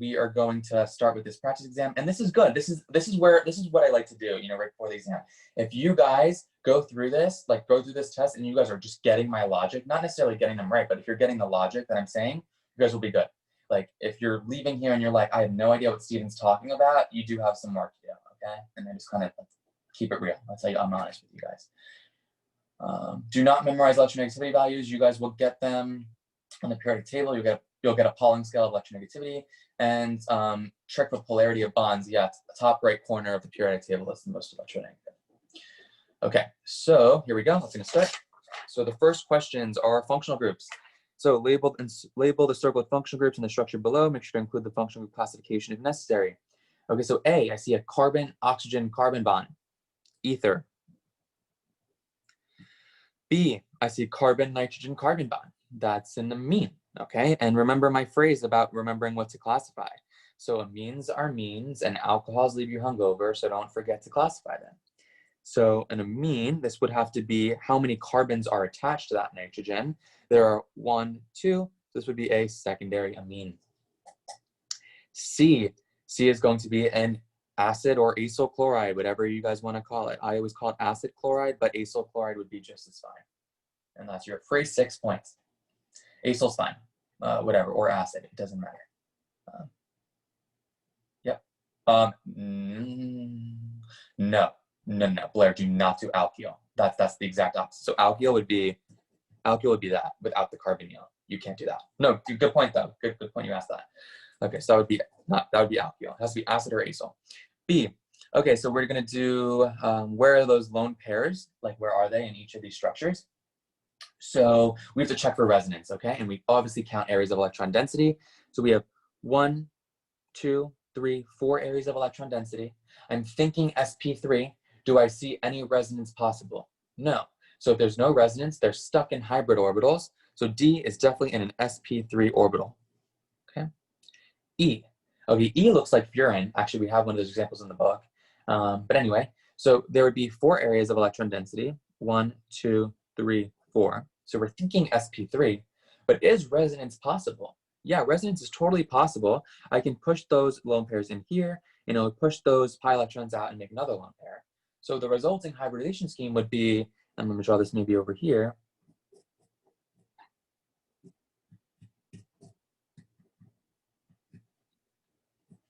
We are going to start with this practice exam, and this is good. This is what I like to do, you know, right before the exam. If you guys go through this, like go through this test, and you guys are just getting my logic, not necessarily getting them right, but if you're getting the logic that I'm saying, you guys will be good. Like if you're leaving here and you're like, I have no idea what Steven's talking about, you do have some work to do, okay? And then just kind of keep it real. That's how I'm honest with you guys. Do not memorize electronegativity values. You guys will get them on the periodic table. You'll get a Pauling scale of electronegativity, and check for polarity of bonds. Yeah, it's the top right corner of the periodic table. That's the most electronegative. Okay, so here we go. Let's get started. So the first questions are functional groups. So label the circle with functional groups in the structure below. Make sure to include the functional group classification if necessary. Okay, so A, I see a carbon, oxygen, carbon bond, ether. B, I see carbon, nitrogen, carbon bond. That's an amine, okay? And remember my phrase about remembering what to classify. So amines are amines, and alcohols leave you hungover, so don't forget to classify them. So an amine, this would have to be how many carbons are attached to that nitrogen. There are 1, 2. This would be a secondary amine. C is going to be an acid or acyl chloride, whatever you guys want to call it. I always call it acid chloride, but acyl chloride would be just as fine. And that's your free 6 points. Acyl's fine, whatever, or acid, it doesn't matter. Yep. No, Blair, do not do alkyl. That's the exact opposite. So alkyl would be that without the carbonyl. You can't do that. No, good point though. Good point you asked that. Okay, so that would be alkyl. It has to be acid or acyl. B. Okay, so we're gonna do where are those lone pairs? Like where are they in each of these structures? So we have to check for resonance, okay? And we obviously count areas of electron density. So we have 1, 2, 3, 4 areas of electron density. I'm thinking sp3. Do I see any resonance possible? No. So if there's no resonance, they're stuck in hybrid orbitals. So D is definitely in an sp3 orbital. Okay. E. Okay, E looks like furan. Actually, we have one of those examples in the book. But anyway, so there would be 4 areas of electron density. 1, 2, 3, 4. So we're thinking sp3, but is resonance possible? Yeah, resonance is totally possible. I can push those lone pairs in here, push those pi electrons out and make another lone pair. So the resulting hybridization scheme would be, I'm going to draw this maybe over here.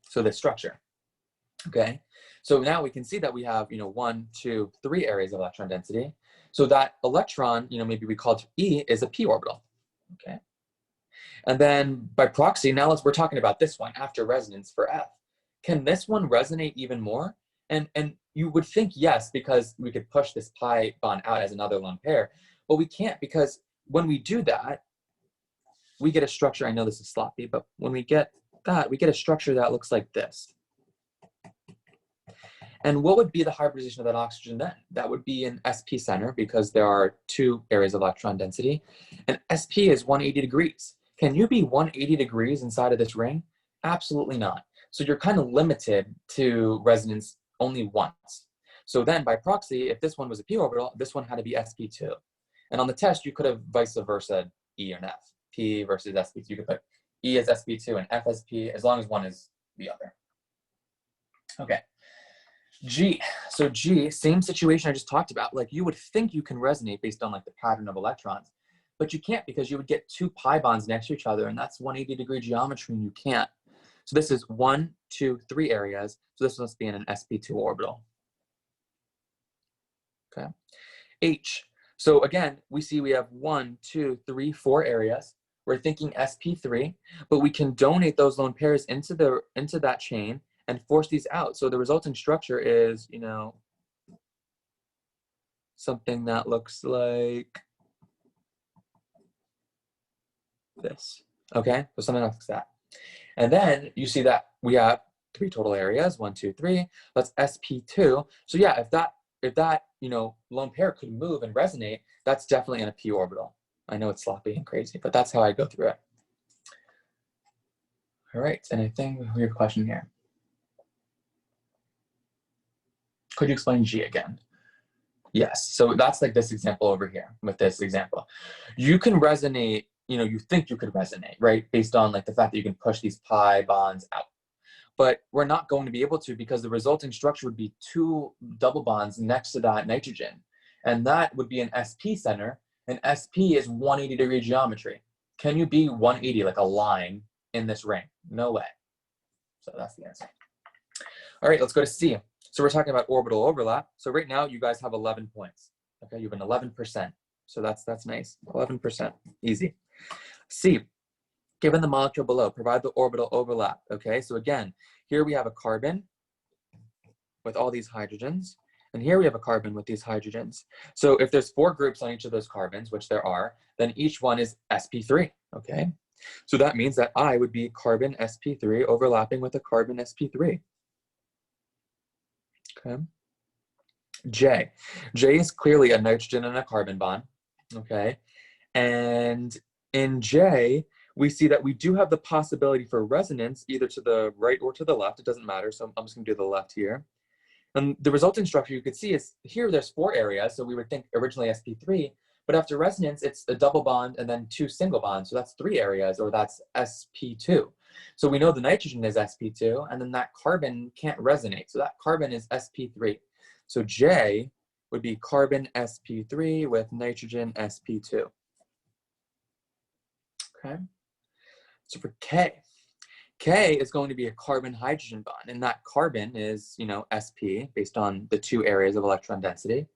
So this structure, okay? So now we can see that we have, 1, 2, 3 areas of electron density. So that electron, maybe we called E is a p orbital, okay? And then by proxy, now we're talking about this one after resonance for F. Can this one resonate even more? And you would think yes, because we could push this pi bond out as another lone pair, but we can't, because when we do that, we get a structure. I know this is sloppy, but when we get that, we get a structure that looks like this. And what would be the hybridization of that oxygen then? That would be an sp center, because there are 2 areas of electron density, and sp is 180 degrees. Can you be 180 degrees inside of this ring? Absolutely not. So you're kind of limited to resonance only once. So then by proxy, if this one was a p orbital, this one had to be sp2. And on the test, you could have vice versa E and F, p versus sp2. You could put E as sp2 and F as p, as long as one is the other. Okay. G. So G, same situation I just talked about. Like you would think you can resonate based on like the pattern of electrons, but you can't, because you would get 2 pi bonds next to each other, and that's 180 degree geometry, and you can't. So this is 1, 2, 3 areas. So this must be in an sp2 orbital. Okay. H. So again, we see we have 1, 2, 3, 4 areas. We're thinking sp3, but we can donate those lone pairs into that chain and force these out. So the resulting structure is, something that looks like this. Okay, so something like that. And then you see that we have 3 total areas, 1, 2, 3. That's sp2. So yeah, if that lone pair could move and resonate, that's definitely in a p orbital. I know it's sloppy and crazy, but that's how I go through it. All right, and I think we have a question here. Could you explain G again? Yes, so that's like this example over here with this example. You can resonate, you think you could resonate, right? Based on like the fact that you can push these pi bonds out. But we're not going to be able to, because the resulting structure would be 2 double bonds next to that nitrogen. And that would be an sp center, and sp is 180 degree geometry. Can you be 180 like a line in this ring? No way. So that's the answer. All right, let's go to C. So we're talking about orbital overlap. So right now you guys have 11 points. Okay, you have an 11%. So that's nice. 11%, easy. C. Given the molecule below, provide the orbital overlap. Okay, so again, here we have a carbon with all these hydrogens, and here we have a carbon with these hydrogens. So if there's 4 groups on each of those carbons, which there are, then each one is sp3. Okay, so that means that I would be carbon sp3 overlapping with a carbon sp3. Okay. J. J is clearly a nitrogen and a carbon bond. Okay, and in J, we see that we do have the possibility for resonance either to the right or to the left. It doesn't matter, so I'm just going to do the left here. And the resulting structure you could see is here there's 4 areas, so we would think originally sp3, But after resonance, it's a double bond and then 2 single bonds. So that's 3 areas, or that's sp2. So we know the nitrogen is sp2, and then that carbon can't resonate. So that carbon is sp3. So J would be carbon sp3 with nitrogen sp2. Okay. So for K is going to be a carbon-hydrogen bond, and that carbon is, sp, based on the 2 areas of electron density.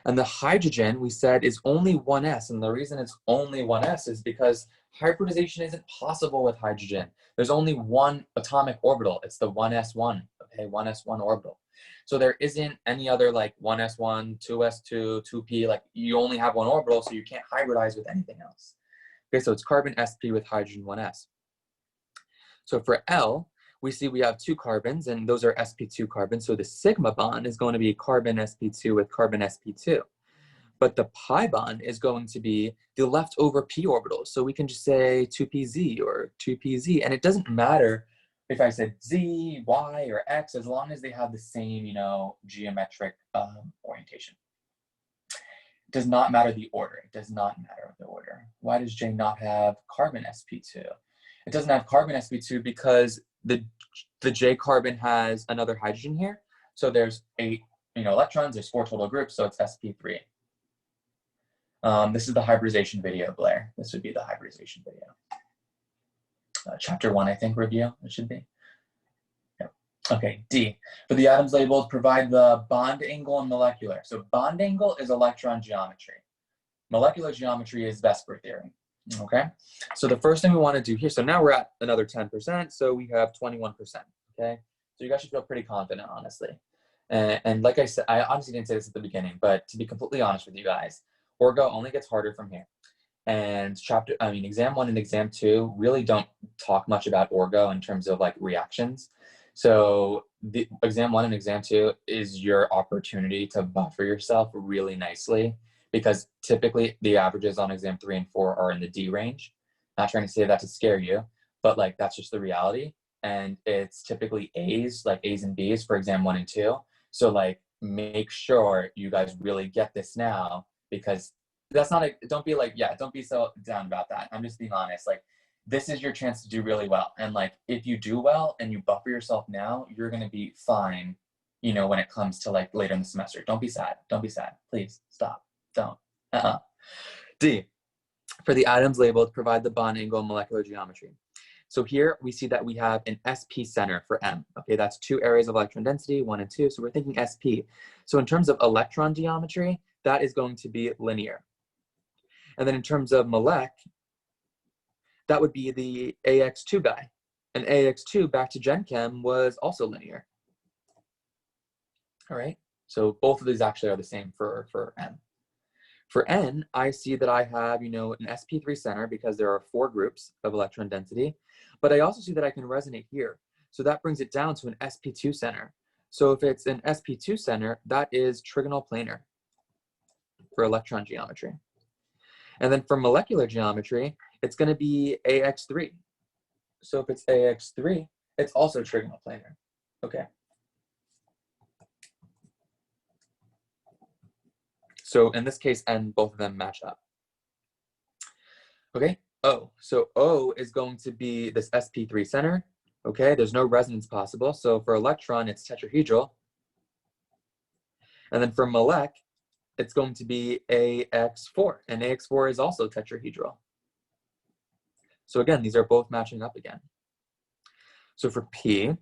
And the hydrogen, we said, is only 1s, and the reason it's only 1s is because hybridization isn't possible with hydrogen. There's only one atomic orbital. It's the 1s1, okay, 1s1 orbital. So there isn't any other like 1s1, 2s2, 2p, like you only have one orbital, so you can't hybridize with anything else. Okay, so it's carbon sp with hydrogen 1s. So for L, we see we have 2 carbons, and those are sp2 carbons. So the sigma bond is going to be carbon sp2 with carbon sp2. But the pi bond is going to be the leftover p orbitals. So we can just say 2pz or 2pz, and it doesn't matter if I said z, y, or x, as long as they have the same, geometric orientation. It does not matter the order. It does not matter the order. Why does J not have carbon sp2? It doesn't have carbon sp2 because the J carbon has another hydrogen here. So there's 8 electrons, there's 4 total groups, so it's sp3. This is the hybridization video, Blair. This would be the hybridization video. Chapter 1, I think, review, it should be. Yep. Okay, D. For the atoms labeled, provide the bond angle and molecular. So bond angle is electron geometry. Molecular geometry is Vesper theory. Okay, so the first thing we want to do here, so now we're at another 10%, so we have 21%, okay? So you guys should feel pretty confident, honestly. And like I said, I honestly didn't say this at the beginning, but to be completely honest with you guys, Orgo only gets harder from here. And exam 1 and exam 2 really don't talk much about Orgo in terms of like reactions. So the exam 1 and exam 2 is your opportunity to buffer yourself really nicely, because typically the averages on exam 3 and 4 are in the D range. Not trying to say that to scare you, but like that's just the reality. And it's typically A's, like A's and B's for exam 1 and 2. So like make sure you guys really get this now, because that's not don't be so down about that. I'm just being honest. Like this is your chance to do really well. And like if you do well and you buffer yourself now, you're gonna be fine, when it comes to like later in the semester. Don't be sad. Don't be sad. Please stop. Don't. D, for the atoms labeled, provide the bond angle and molecular geometry. So here we see that we have an sp center for M. Okay, that's 2 areas of electron density, 1 and 2. So we're thinking sp. So in terms of electron geometry, that is going to be linear. And then in terms of molec, that would be the AX2 guy. And AX2 back to Gen Chem was also linear. All right, so both of these actually are the same for M. For N, I see that I have, an sp3 center because there are 4 groups of electron density, but I also see that I can resonate here. So that brings it down to an sp2 center. So if it's an sp2 center, that is trigonal planar for electron geometry. And then for molecular geometry, it's going to be AX3. So if it's AX3, it's also trigonal planar. Okay. So in this case, N, both of them match up. Okay, O. So O is going to be this sp3 center. Okay, there's no resonance possible. So for electron, it's tetrahedral. And then for molec, it's going to be AX4. And AX4 is also tetrahedral. So again, these are both matching up again. So for P,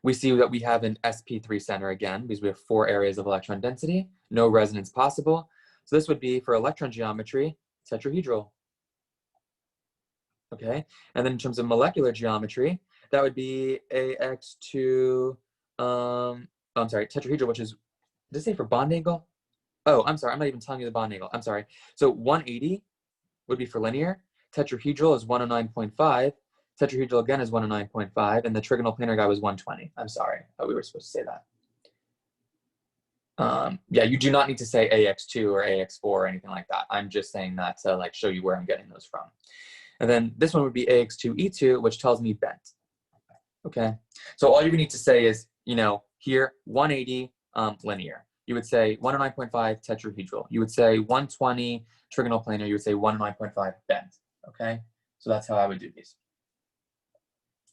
we see that we have an sp3 center again, because we have 4 areas of electron density, no resonance possible. So this would be, for electron geometry, tetrahedral. Okay, and then in terms of molecular geometry, that would be AX2, tetrahedral, which is, did it say for bond angle? Oh, I'm sorry, I'm not even telling you the bond angle, I'm sorry. So 180 would be for linear, tetrahedral is 109.5, tetrahedral again is 109.5, and the trigonal planar guy was 120. I'm sorry, we were supposed to say that. Yeah, you do not need to say AX2 or AX4 or anything like that. I'm just saying that to like show you where I'm getting those from. And then this one would be AX2E2, which tells me bent. Okay, so all you need to say is, here 180 linear, you would say 109.5 tetrahedral. You would say 120 trigonal planar. You would say 109.5 bent. Okay, so that's how I would do these.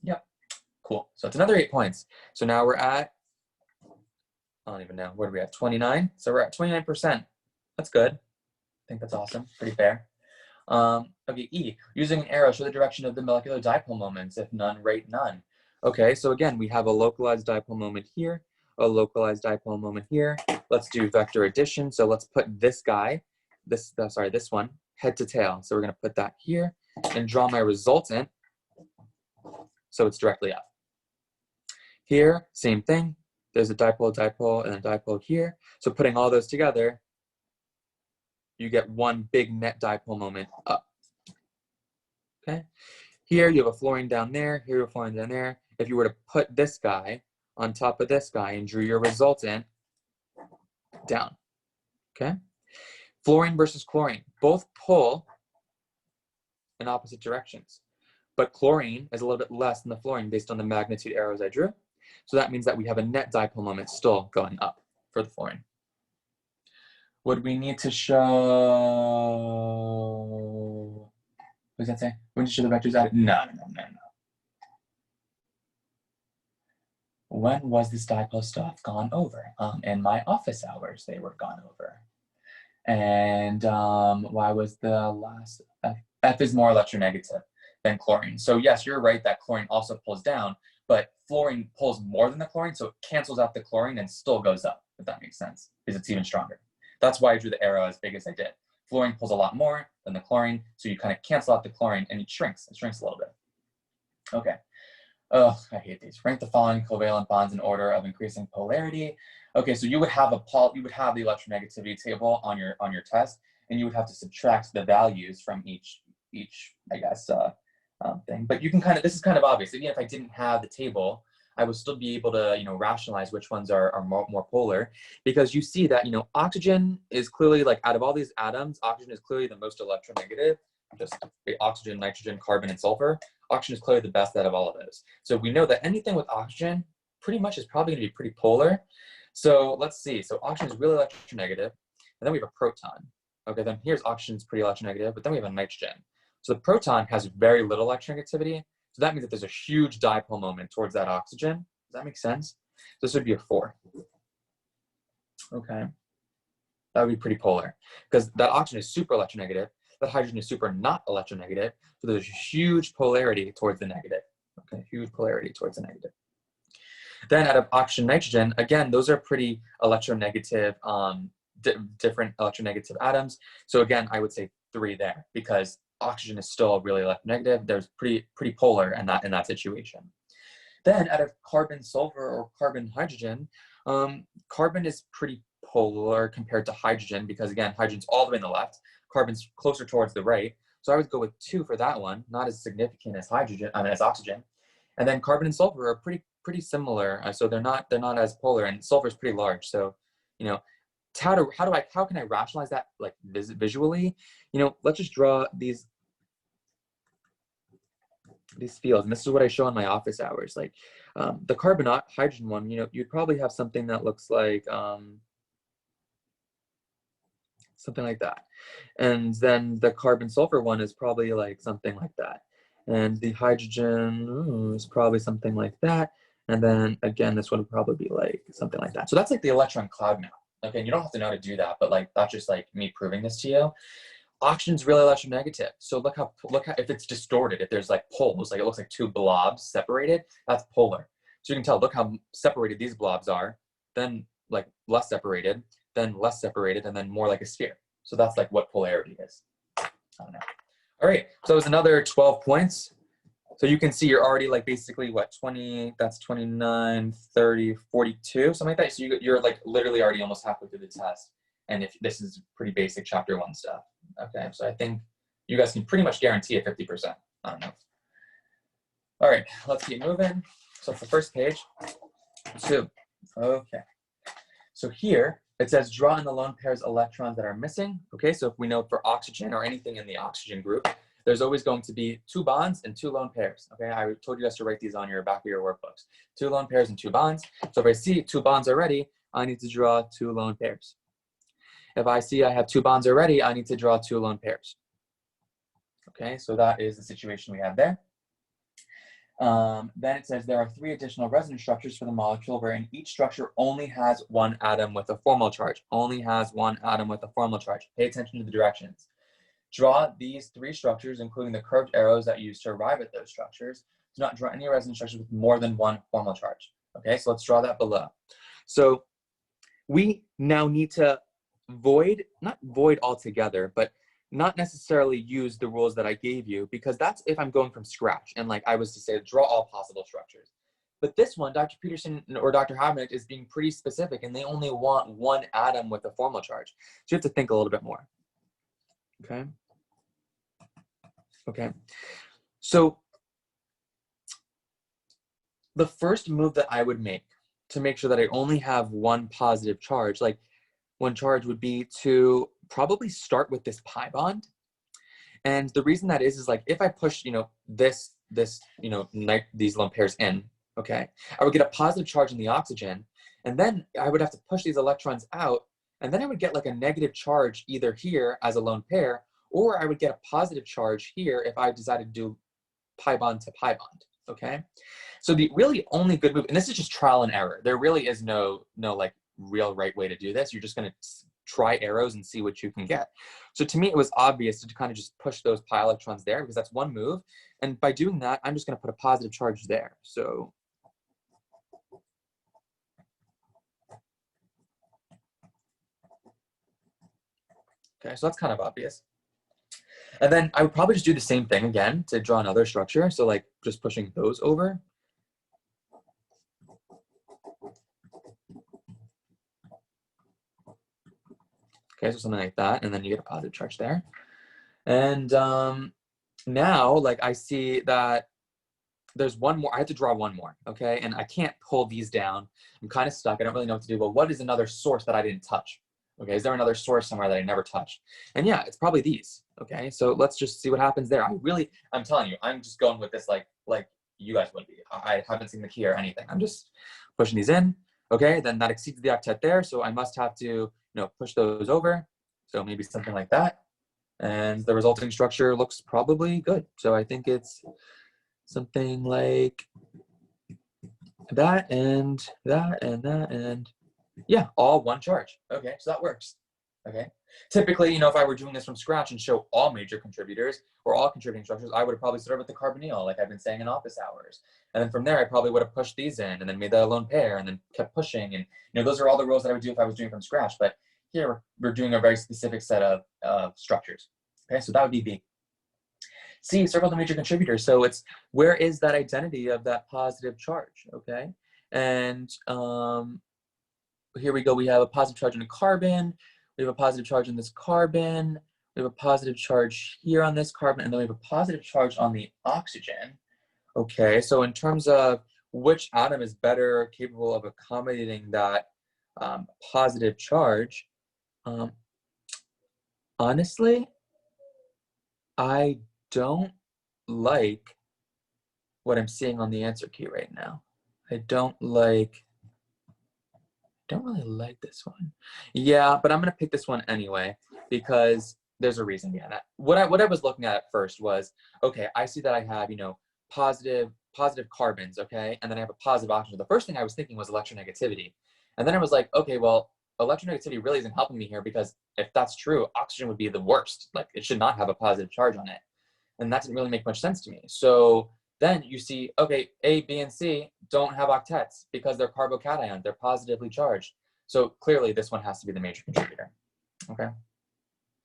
Yep, cool. So it's another 8 points. So now we're at, I don't even know, what are we at, 29? So we're at 29%. That's good. I think that's awesome, pretty fair. Okay, E, using an arrow, show the direction of the molecular dipole moments. If none, rate none. Okay, so again, we have a localized dipole moment here, a localized dipole moment here. Let's do vector addition. So let's put this guy, this one, head to tail. So we're gonna put that here and draw my resultant. So it's directly up. Here, same thing. There's a dipole, dipole, and a dipole here. So putting all those together, you get one big net dipole moment up. Okay. Here you have a fluorine down there. Here you have a fluorine down there. If you were to put this guy on top of this guy and drew your resultant down. Okay. Fluorine versus chlorine, both pull in opposite directions, but chlorine is a little bit less than the fluorine based on the magnitude arrows I drew. So that means that we have a net dipole moment still going up for the fluorine. Would we need to show, what does that say? We need to show the vectors out? No. When was this dipole stuff gone over? In my office hours, they were gone over. And why was the last, F is more electronegative than chlorine. So yes, you're right that chlorine also pulls down, but fluorine pulls more than the chlorine, so it cancels out the chlorine and still goes up, if that makes sense, because it's even stronger. That's why I drew the arrow as big as I did. Fluorine pulls a lot more than the chlorine, so you kind of cancel out the chlorine and it shrinks a little bit. Okay. Oh, I hate these. Rank the following covalent bonds in order of increasing polarity. Okay, so you would have the electronegativity table on your test, and you would have to subtract the values from each I guess thing. But you can this is kind of obvious. Even if I didn't have the table, I would still be able to rationalize which ones are more polar, because you see that oxygen is clearly, like, out of all these atoms, oxygen is clearly the most electronegative. Just oxygen, nitrogen, carbon, and sulfur. Oxygen is clearly the best out of all of those. So we know that anything with oxygen pretty much is probably going to be pretty polar. So let's see. So oxygen is really electronegative, and then we have a proton. Okay, then here's oxygen's pretty electronegative, but then we have a nitrogen. So the proton has very little electronegativity. So that means that there's a huge dipole moment towards that oxygen. Does that make sense? This would be a 4. Okay. That would be pretty polar, because that oxygen is super electronegative. That hydrogen is super not electronegative. So there's a huge polarity towards the negative. Okay, huge polarity towards the negative. Then out of oxygen, nitrogen, again, those are pretty electronegative, different electronegative atoms. So again, I would say 3 there, because oxygen is still really electronegative. There's pretty polar in that situation. Then out of carbon, sulfur, or carbon, hydrogen, carbon is pretty polar compared to hydrogen, because again, hydrogen's all the way on the left, carbon's closer towards the right. So I would go with 2 for that one, not as significant as as oxygen. And then carbon and sulfur are pretty similar, so they're not as polar, and sulfur is pretty large. So, how can I rationalize that, like, visually? Let's just draw these fields, and this is what I show in my office hours. Like, the carbon hydrogen one, you'd probably have something that looks like something like that, and then the carbon sulfur one is probably like something like that, and the hydrogen is probably something like that, and then again this one would probably be like something like that. So that's like the electron cloud map. Okay, you don't have to know how to do that, but like that's just like me proving this to you. Oxygen's really electronegative. So look how if it's distorted, if there's like poles, like it looks like 2 blobs separated, that's polar. So you can tell, look how separated these blobs are, then like less separated, then less separated, and then more like a sphere. So that's like what polarity is. I don't know. All right, so it's another 12 points. So you can see you're already like basically what, 20, that's 29, 30, 42, something like that. So you're like literally already almost halfway through the test. And if this is pretty basic chapter 1 stuff. Okay, so I think you guys can pretty much guarantee a 50%. I don't know. All right, let's keep moving. So for the first page, 2. Okay. So here it says draw in the lone pairs electrons that are missing. Okay, so if we know for oxygen or anything in the oxygen group, there's always going to be 2 bonds and 2 lone pairs. Okay, I told you guys to write these on your back of your workbooks. 2 lone pairs and 2 bonds. So if I see 2 bonds already, I need to draw 2 lone pairs. If I see I have 2 bonds already, I need to draw 2 lone pairs. Okay, so that is the situation we have there. Then it says there are 3 additional resonance structures for the molecule wherein each structure only has 1 atom with a formal charge. Only has 1 atom with a formal charge. Pay attention to the directions. Draw these 3 structures, including the curved arrows that you use to arrive at those structures. Do not draw any resonance structures with more than 1 formal charge. Okay, so let's draw that below. So we now need to not void altogether, but not necessarily use the rules that I gave you, because that's if I'm going from scratch and like I was to say, draw all possible structures. But this one, Dr. Peterson or Dr. Habnick is being pretty specific, and they only want 1 atom with a formal charge. So you have to think a little bit more. Okay. Okay. So the first move that I would make to make sure that I only have 1 positive charge, like 1 charge, would be to probably start with this pi bond. And the reason that is like if I push, these lone pairs in, okay, I would get a positive charge in the oxygen, and then I would have to push these electrons out, and then I would get like a negative charge either here as a lone pair, or I would get a positive charge here if I decided to do pi bond to pi bond, okay? So the really only good move, and this is just trial and error, there really is no like real right way to do this. You're just gonna try arrows and see what you can get. So to me, it was obvious to kind of just push those pi electrons there, because that's 1 move. And by doing that, I'm just gonna put a positive charge there. So okay, so that's kind of obvious. And then I would probably just do the same thing again to draw another structure. So like just pushing those over. Okay, so something like that, and then you get a positive charge there. And now, like I see that there's 1 more, I have to draw 1 more, okay? And I can't pull these down. I'm kind of stuck, I don't really know what to do. Well, what is another source that I didn't touch? Okay, is there another source somewhere that I never touched? And yeah, it's probably these, okay? So let's just see what happens there. I'm telling you, I'm just going with this like you guys would be. I haven't seen the key or anything. I'm just pushing these in, okay? Then that exceeds the octet there, so I must have to, push those over. So maybe something like that. And the resulting structure looks probably good. So I think it's something like that and that and that, and yeah, all 1 charge. Okay, so that works. Okay. Typically, if I were doing this from scratch and show all major contributors or all contributing structures, I would have probably started with the carbonyl, like I've been saying in office hours. And then from there, I probably would have pushed these in and then made that a lone pair and then kept pushing. And those are all the rules that I would do if I was doing from scratch. But here we're doing a very specific set of structures. Okay, so that would be B. C, circle the major contributors. So it's where is that identity of that positive charge, okay? And here we go. We have a positive charge on a carbon. We have a positive charge on this carbon. We have a positive charge here on this carbon, and then we have a positive charge on the oxygen. Okay, so in terms of which atom is better capable of accommodating that positive charge, honestly, I don't like what I'm seeing on the answer key right now. I don't really like this one. Yeah, but I'm gonna pick this one anyway because there's a reason behind that. What I was looking at first was, okay, I see that I have, positive carbons, okay, and then I have a positive oxygen. The first thing I was thinking was electronegativity. And then I was like, okay, well, electronegativity really isn't helping me here, because if that's true, oxygen would be the worst. Like, it should not have a positive charge on it. And that didn't really make much sense to me. So then you see, okay, A, B, and C don't have octets because they're carbocations. They're positively charged. So clearly this one has to be the major contributor. Okay,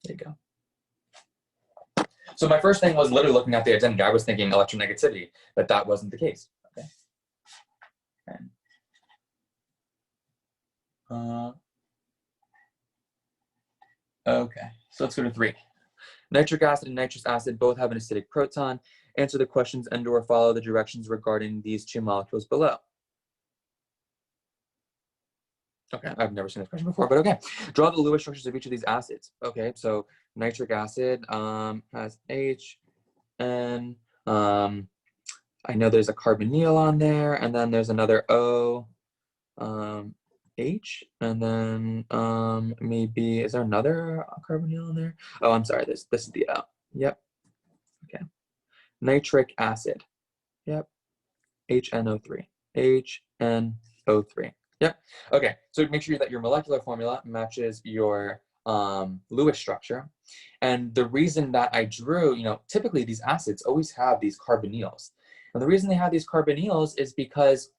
there you go. So my first thing was literally looking at the identity. I was thinking electronegativity, but that wasn't the case. Okay. Okay, so let's go to 3. Nitric acid and nitrous acid both have an acidic proton. Answer the questions and/or follow the directions regarding these 2 molecules below. Okay, I've never seen this question before, but okay. Draw the Lewis structures of each of these acids. Okay, so nitric acid has H, N. I know there's a carbonyl on there, and then there's another O. H, and then maybe, is there another carbonyl in there? Oh, I'm sorry, this is the O. Yep. Okay. Nitric acid. Yep. HNO3. HNO3. Yep. Okay. So make sure that your molecular formula matches your Lewis structure. And the reason that I drew, typically these acids always have these carbonyls. And the reason they have these carbonyls is because,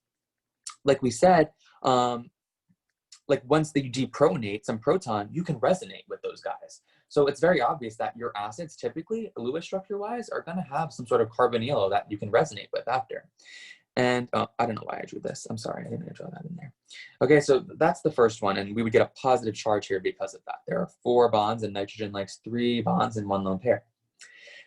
like we said, like once they deprotonate some proton, you can resonate with those guys. So it's very obvious that your acids typically, Lewis structure-wise, are going to have some sort of carbonyl that you can resonate with after. And I don't know why I drew this. I'm sorry, I didn't draw that in there. Okay, so that's the first one, and we would get a positive charge here because of that. There are 4 bonds, and nitrogen likes 3 bonds in 1 lone pair.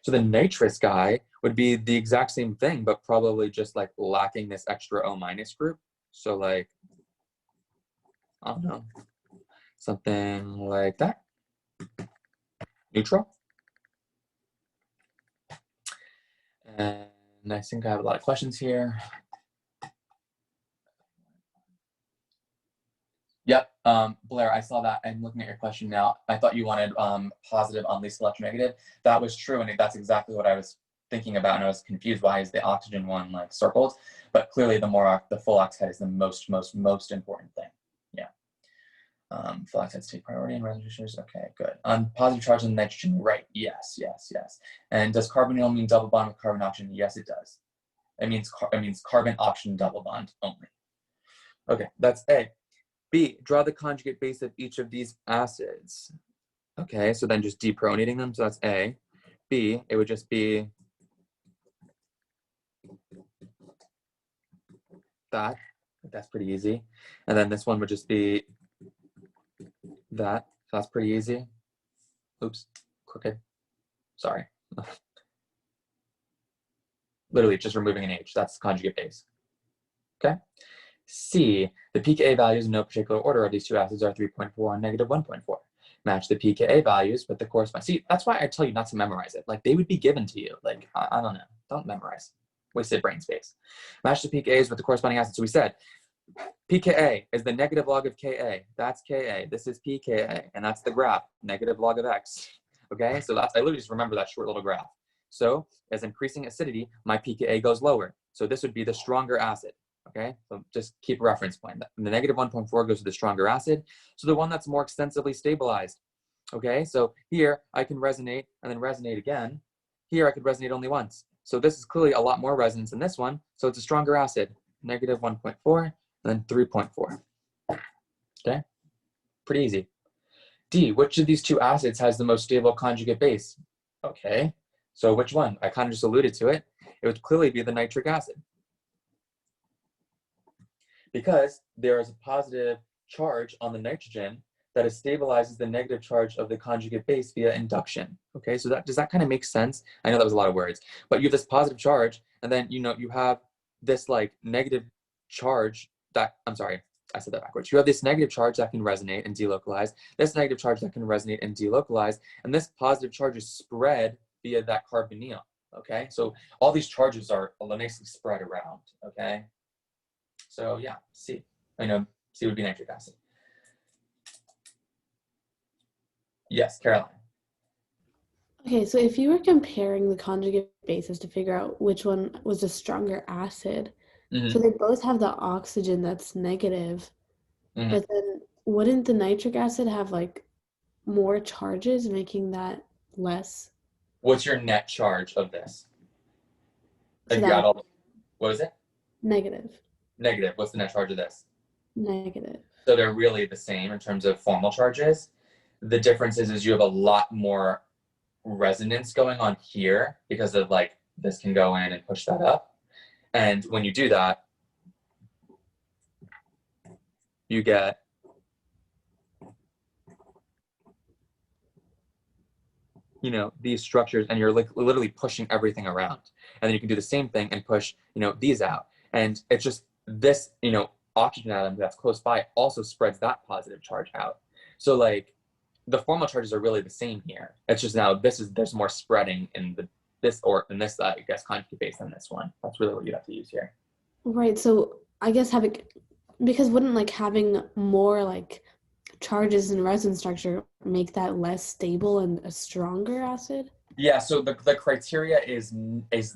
So the nitrous guy would be the exact same thing, but probably just like lacking this extra O- group. So like, I don't know, something like that. Neutral. And I think I have a lot of questions here. Yep, Blair, I saw that. I'm looking at your question now. I thought you wanted positive on least electronegative. That was true, and that's exactly what I was thinking about, and I was confused why is the oxygen one like circled, but clearly the full oxide is the most important thing. Yeah. Full oxides take priority in resolutions. Okay, good. On positive charge on nitrogen, right? Yes. And does carbonyl mean double bond with carbon oxygen? Yes, it does. It means carbon oxygen double bond only. Okay, that's A. B, draw the conjugate base of each of these acids. Okay, so then just deprotonating them, so that's A. B, it would just be that. That's pretty easy. And then this one would just be that. So that's pretty easy. Oops, crooked. Sorry. Literally just removing an H. That's conjugate base. Okay. C, the pKa values in no particular order of these 2 acids are 3.4 and negative 1.4. Match the pKa values with the corresponding. See, that's why I tell you not to memorize it. Like, they would be given to you. Like, I don't know. Don't memorize. Wasted brain space. Match the pKa's with the corresponding acids. So we said pKa is the negative log of Ka. That's Ka. This is pKa, and that's the graph, negative log of X. Okay, so that's, I literally just remember that short little graph. So as increasing acidity, my pKa goes lower. So this would be the stronger acid. Okay, so just keep a reference point. The negative 1.4 goes to the stronger acid. So the one that's more extensively stabilized. Okay, so here I can resonate and then resonate again. Here I could resonate only once. So this is clearly a lot more resonance than this one. So it's a stronger acid, negative 1.4 and then 3.4. Okay, pretty easy. D, which of these 2 acids has the most stable conjugate base? Okay, so which one? I kind of just alluded to it. It would clearly be the nitric acid, because there is a positive charge on the nitrogen that stabilizes the negative charge of the conjugate base via induction. Okay, so does that kind of make sense? I know that was a lot of words, but you have this positive charge, and then you have this like negative charge that, I'm sorry, I said that backwards. You have this negative charge that can resonate and delocalize, this negative charge that can resonate and delocalize, and this positive charge is spread via that carbonyl. Okay, so all these charges are nicely spread around. Okay. So yeah, C. I know C would be nitric acid. Yes, Caroline. Okay, so if you were comparing the conjugate bases to figure out which one was a stronger acid, so they both have the oxygen that's negative, but then wouldn't the nitric acid have like more charges, making that less? What's your net charge of this? So If you that add all, what is it? negative. Negative. What's the net charge of this? Negative. So they're really the same in terms of formal charges. The difference is you have a lot more resonance going on here because of like this can go in and push that up. And when you do that, you get these structures, and you're like literally pushing everything around. And then you can do the same thing and push, these out. And it's just this, oxygen atom that's close by also spreads that positive charge out. So like the formal charges are really the same here. It's just now there's more spreading in this I guess conjugate base than this one. That's really what you have to use here. Right. So I guess Because wouldn't like having more like charges in resin structure make that less stable and a stronger acid? Yeah, so the criteria is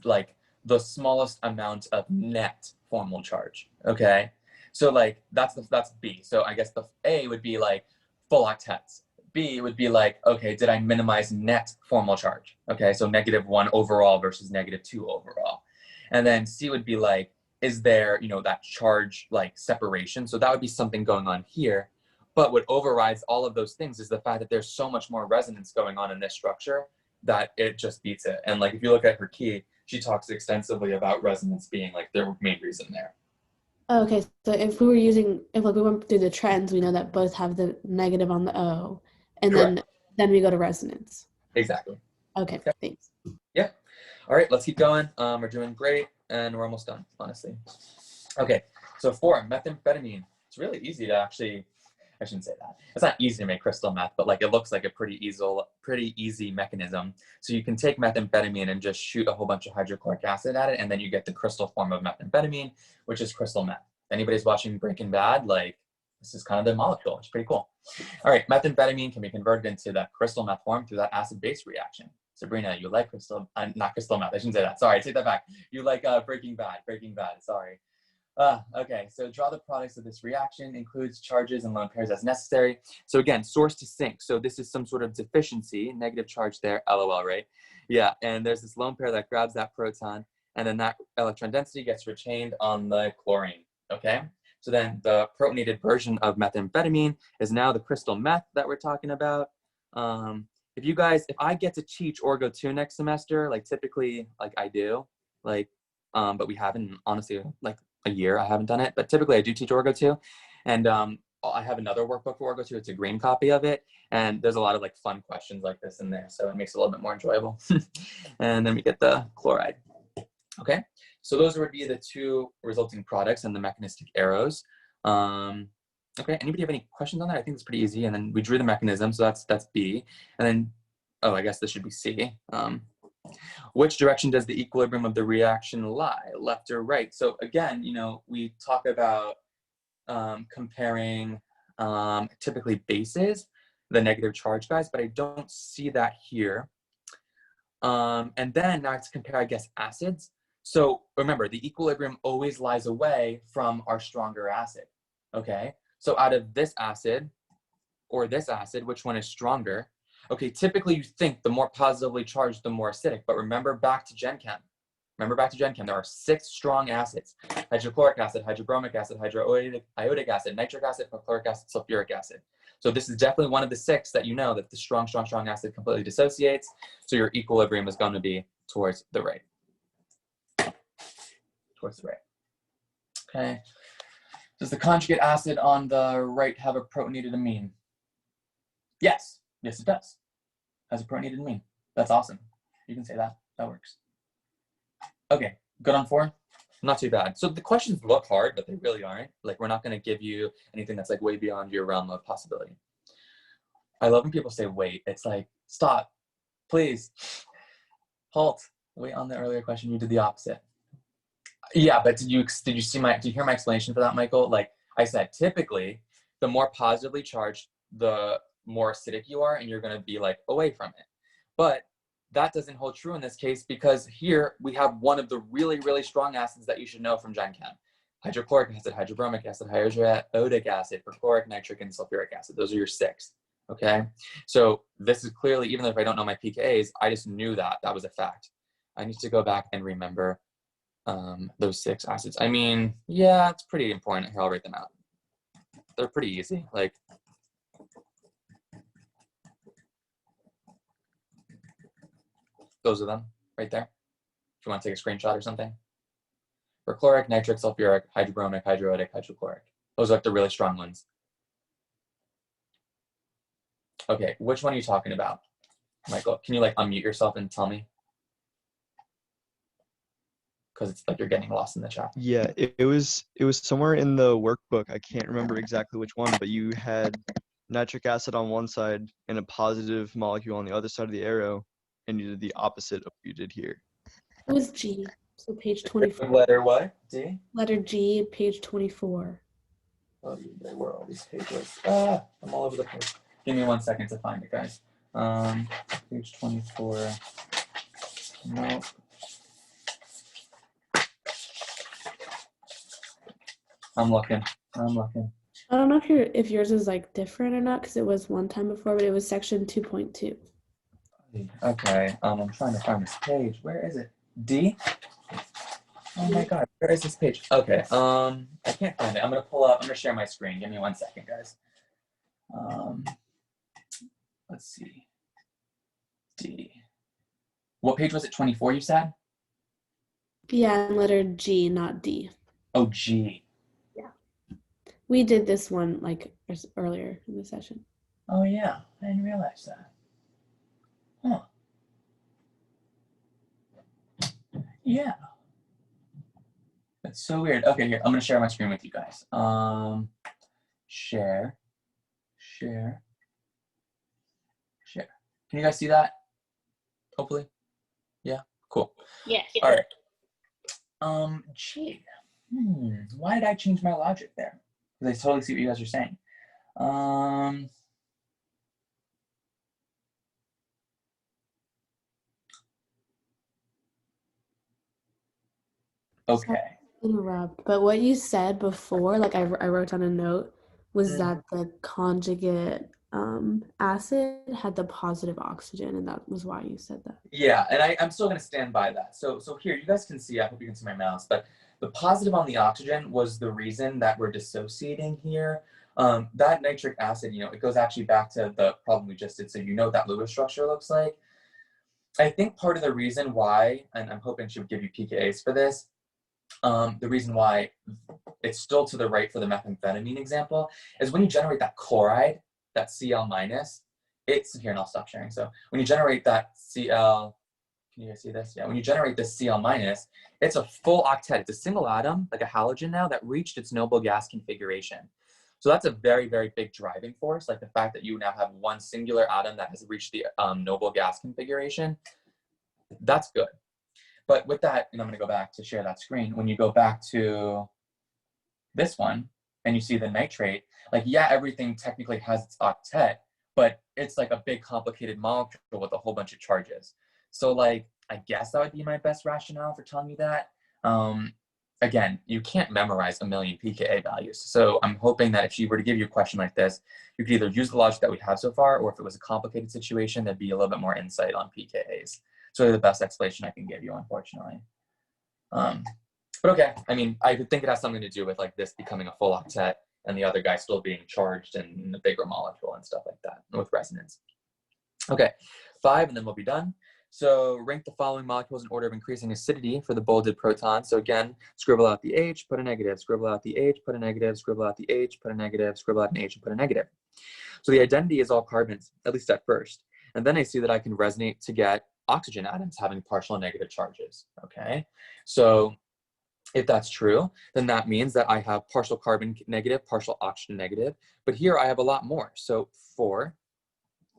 like the smallest amount of net formal charge. Okay, so like that's B. So I guess the A would be like full octets. B would be like, okay, did I minimize net formal charge? Okay, so -1 overall versus -2 overall. And then C would be like, is there, you know, that charge like separation? So that would be something going on here. But what overrides all of those things is the fact that there's so much more resonance going on in this structure that it just beats it. And like if you look at her key, she talks extensively about resonance being like their main reason there. Okay, so if like we went through the trends, we know that both have the negative on the O, and Correct. then we go to resonance. Exactly. Okay, Okay. thanks. Yeah. All right, let's keep going. We're doing great, and we're almost done, honestly. Okay, so 4, methamphetamine. It's really easy to actually, I shouldn't say that. It's not easy to make crystal meth, but like it looks like a pretty easy mechanism. So you can take methamphetamine and just shoot a whole bunch of hydrochloric acid at it, and then you get the crystal form of methamphetamine, which is crystal meth. If anybody's watching Breaking Bad, like this is kind of the molecule. It's pretty cool. All right, methamphetamine can be converted into that crystal meth form through that acid-base reaction. Sabrina, you like not crystal meth. I shouldn't say that. Sorry, take that back. You like Breaking Bad. Sorry. Okay, so draw the products of this reaction, includes charges and lone pairs as necessary. So again, source to sink. So this is some sort of deficiency, negative charge there, LOL, right? Yeah, and there's this lone pair that grabs that proton, and then that electron density gets retained on the chlorine, okay? So then the protonated version of methamphetamine is now the crystal meth that we're talking about. If I get to teach Orgo 2 next semester, like typically, like I do, like, but we haven't, honestly, like a year I haven't done it, but typically I do teach Orgo 2. And I have another workbook for Orgo 2. It's a green copy of it. And there's a lot of like fun questions like this in there. So it makes it a little bit more enjoyable. And then we get the chloride. Okay, so those would be the 2 resulting products and the mechanistic arrows. Okay, anybody have any questions on that? I think it's pretty easy. And then we drew the mechanism, so that's B. And then, oh, I guess this should be C. Which direction does the equilibrium of the reaction lie, left or right? So again, you know, we talk about comparing typically bases, the negative charge guys, but I don't see that here. And then now I have to compare, I guess, acids. So remember, the equilibrium always lies away from our stronger acid, okay? So out of this acid or this acid, which one is stronger? Okay, typically you think the more positively charged, the more acidic, but remember back to Gen Chem. There are 6 strong acids: hydrochloric acid, hydrobromic acid, hydroiodic acid, nitric acid, perchloric acid, sulfuric acid. So this is definitely one of the 6 that you know that the strong acid completely dissociates. So your equilibrium is going to be towards the right. Okay. Does the conjugate acid on the right have a protonated amine? Yes, it does. Has a protonated amine. That's awesome. You can say that. That works. Okay, good on 4? Not too bad. So the questions look hard, but they really aren't. Like, we're not going to give you anything that's like way beyond your realm of possibility. I love when people say wait. It's like, stop, please, halt. Wait on the earlier question. You did the opposite. Yeah, but did you hear my explanation for that, Michael? Like I said, typically, the more positively charged, the more acidic you are, and you're going to be like away from it. But that doesn't hold true in this case, because here we have one of the really, really strong acids that you should know from Gen Chem: hydrochloric acid, hydrobromic acid, hydroiodic acid, perchloric, nitric, and sulfuric acid. Those are your 6. Okay, so this is clearly, even though if I don't know my pKa's, I just knew that was a fact. I need to go back and remember those 6 acids. I mean, yeah, it's pretty important. Here, I'll write them out. They're pretty easy. Like, those are them right there. If you want to take a screenshot or something. Perchloric, nitric, sulfuric, hydrobromic, hydroiodic, hydrochloric. Those are like the really strong ones. Okay, which one are you talking about, Michael? Can you like unmute yourself and tell me? Because it's like you're getting lost in the chat. Yeah, it was somewhere in the workbook. I can't remember exactly which one, but you had nitric acid on one side and a positive molecule on the other side of the arrow, and you did the opposite of what you did here. It was G, so page 24. Letter what? D? Letter G, page 24. Where are all these pages? Ah, I'm all over the place. Give me 1 second to find it, guys. Page 24. Nope. I'm looking. I don't know if yours is like different or not, because it was one time before, but it was section 2.2. Okay. I'm trying to find this page. Where is it? D? Oh my god, where is this page? Okay. I can't find it. I'm gonna share my screen. Give me 1 second, guys. Let's see. D. What page was it? 24, you said? Yeah, and letter G, not D. Oh, G. Yeah. We did this one like earlier in the session. Oh yeah, I didn't realize that. Huh. Yeah. That's so weird. Okay, here, I'm gonna share my screen with you guys. Share. Can you guys see that? Hopefully. Yeah, cool. Yes. All right. Gee. Why did I change my logic there? Because I totally see what you guys are saying. Okay. Interrupt, but what you said before, like I wrote down a note, was that the conjugate acid had the positive oxygen, and that was why you said that. Yeah, and I'm still gonna stand by that. So here, you guys can see, I hope you can see my mouse, but the positive on the oxygen was the reason that we're dissociating here. That nitric acid, it goes actually back to the problem we just did, so you know what that Lewis structure looks like. I think part of the reason why, and I'm hoping she would give you pKa's for this, the reason why it's still to the right for the methamphetamine example is when you generate that chloride, that Cl minus, it's here, and I'll stop sharing. So when you generate that Cl, can you guys see this? Yeah, when you generate this Cl minus, it's a full octet. It's a single atom, like a halogen now, that reached its noble gas configuration. So that's a very, very big driving force, like the fact that you now have one singular atom that has reached the noble gas configuration. That's good. But with that, and I'm going to go back to share that screen, when you go back to this one and you see the nitrate, like, yeah, everything technically has its octet, but it's like a big complicated molecule with a whole bunch of charges. So like, I guess that would be my best rationale for telling you that. Again, you can't memorize a million pKa values. So I'm hoping that if she were to give you a question like this, you could either use the logic that we have so far, or if it was a complicated situation, there'd be a little bit more insight on pKa's. It's really the best explanation I can give you, unfortunately. But okay, I mean, I would think it has something to do with like this becoming a full octet and the other guy still being charged in the bigger molecule and stuff like that, with resonance. Okay, 5, and then we'll be done. So rank the following molecules in order of increasing acidity for the bolded proton. So again, scribble out the H, put a negative, scribble out the H, put a negative, scribble out the H, put a negative, scribble out an H, and put a negative. So the identity is all carbons, at least at first. And then I see that I can resonate to get oxygen atoms having partial negative charges, okay? So if that's true, then that means that I have partial carbon negative, partial oxygen negative, but here I have a lot more. So 4,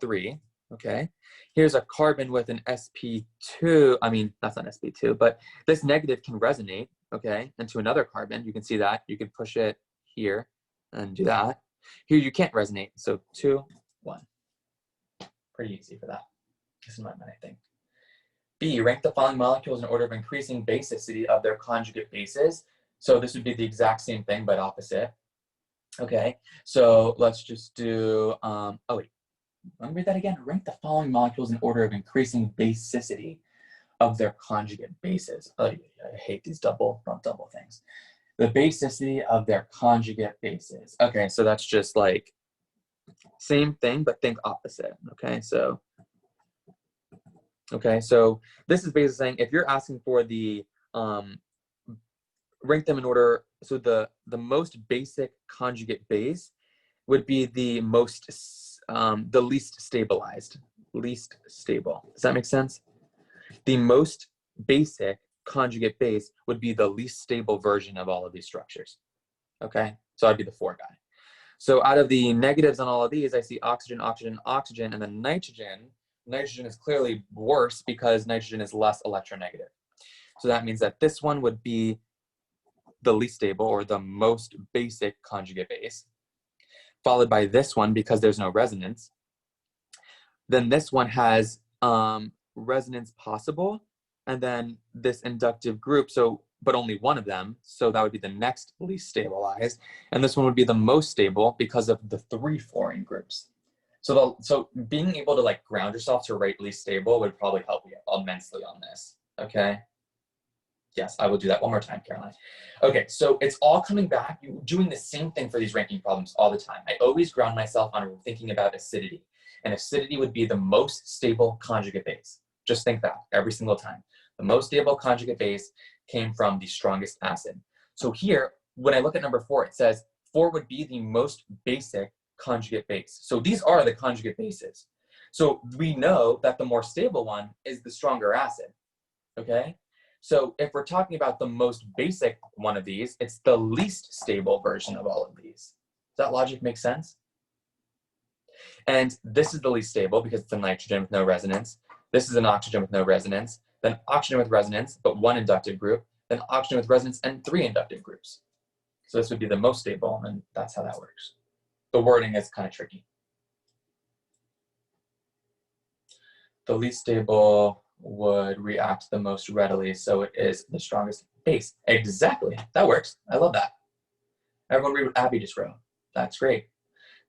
3, okay? Here's a carbon with an sp2, I mean, that's not sp2, but this negative can resonate, okay, into another carbon. You can see that. You can push it here and do that. Here you can't resonate, so 2, 1. Pretty easy for that. This is my mind, I think. B, rank the following molecules in order of increasing basicity of their conjugate bases. So this would be the exact same thing, but opposite. Okay, so let's just do, oh wait, let me read that again. Rank the following molecules in order of increasing basicity of their conjugate bases. Oh, I hate these not double things. The basicity of their conjugate bases. Okay, so that's just like, same thing, but think opposite, okay? So this is basically saying if you're asking for the rank them in order, so the most basic conjugate base would be the most the least stabilized, least stable. Does that make sense? The most basic conjugate base would be the least stable version of all of these structures. Okay, so I'd be the 4 guy. So out of the negatives on all of these, I see oxygen, oxygen, oxygen, and then nitrogen. Nitrogen is clearly worse because nitrogen is less electronegative. So that means that this one would be the least stable or the most basic conjugate base, followed by this one because there's no resonance. Then this one has resonance possible, and then this inductive group, so but only one of them, so that would be the next least stabilized, and this one would be the most stable because of the 3 fluorine groups. So being able to like ground yourself to write least stable would probably help you immensely on this. Okay. Yes, I will do that one more time, Caroline. Okay, so it's all coming back. You're doing the same thing for these ranking problems all the time. I always ground myself on thinking about acidity. And acidity would be the most stable conjugate base. Just think that every single time. The most stable conjugate base came from the strongest acid. So here, when I look at number 4, it says 4 would be the most basic conjugate base. So these are the conjugate bases. So we know that the more stable one is the stronger acid, okay? So if we're talking about the most basic one of these, it's the least stable version of all of these. Does that logic make sense? And this is the least stable because it's a nitrogen with no resonance. This is an oxygen with no resonance, then oxygen with resonance, but 1 inductive group, then oxygen with resonance and 3 inductive groups. So this would be the most stable, and that's how that works. The wording is kind of tricky. The least stable would react the most readily, so it is the strongest base. Exactly, that works. I love that. Everyone read what Abby just wrote. That's great.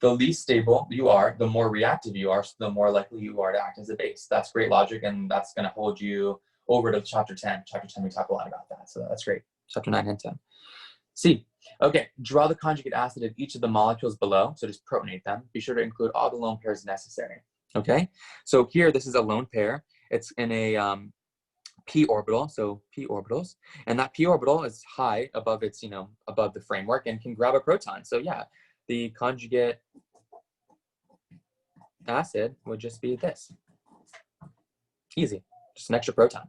The least stable you are, the more reactive you are, so the more likely you are to act as a base. That's great logic, and that's going to hold you over to chapter 10. Chapter 10, we talk a lot about that, so that's great. Chapter 9 and 10. C. Okay, draw the conjugate acid of each of the molecules below, so just protonate them. Be sure to include all the lone pairs necessary. Okay, so here, this is a lone pair. It's in a p orbital, so p orbitals, and that p orbital is high above its, above the framework and can grab a proton. So yeah, the conjugate acid would just be this. Easy, just an extra proton.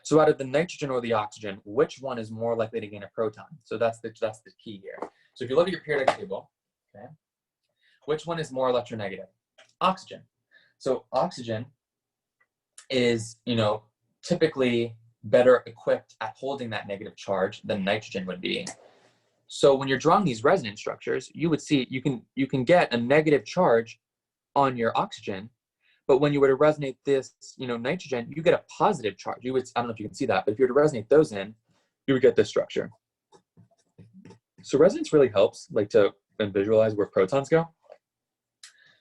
So out of the nitrogen or the oxygen, which one is more likely to gain a proton? So that's the key here. So if you look at your periodic table, okay, which one is more electronegative? Oxygen. So oxygen is, typically better equipped at holding that negative charge than nitrogen would be. So when you're drawing these resonance structures, you would see you can get a negative charge on your oxygen, but when you were to resonate this, nitrogen, you get a positive charge. I don't know if you can see that, but if you were to resonate those in, you would get this structure. So resonance really helps, like, to visualize where protons go.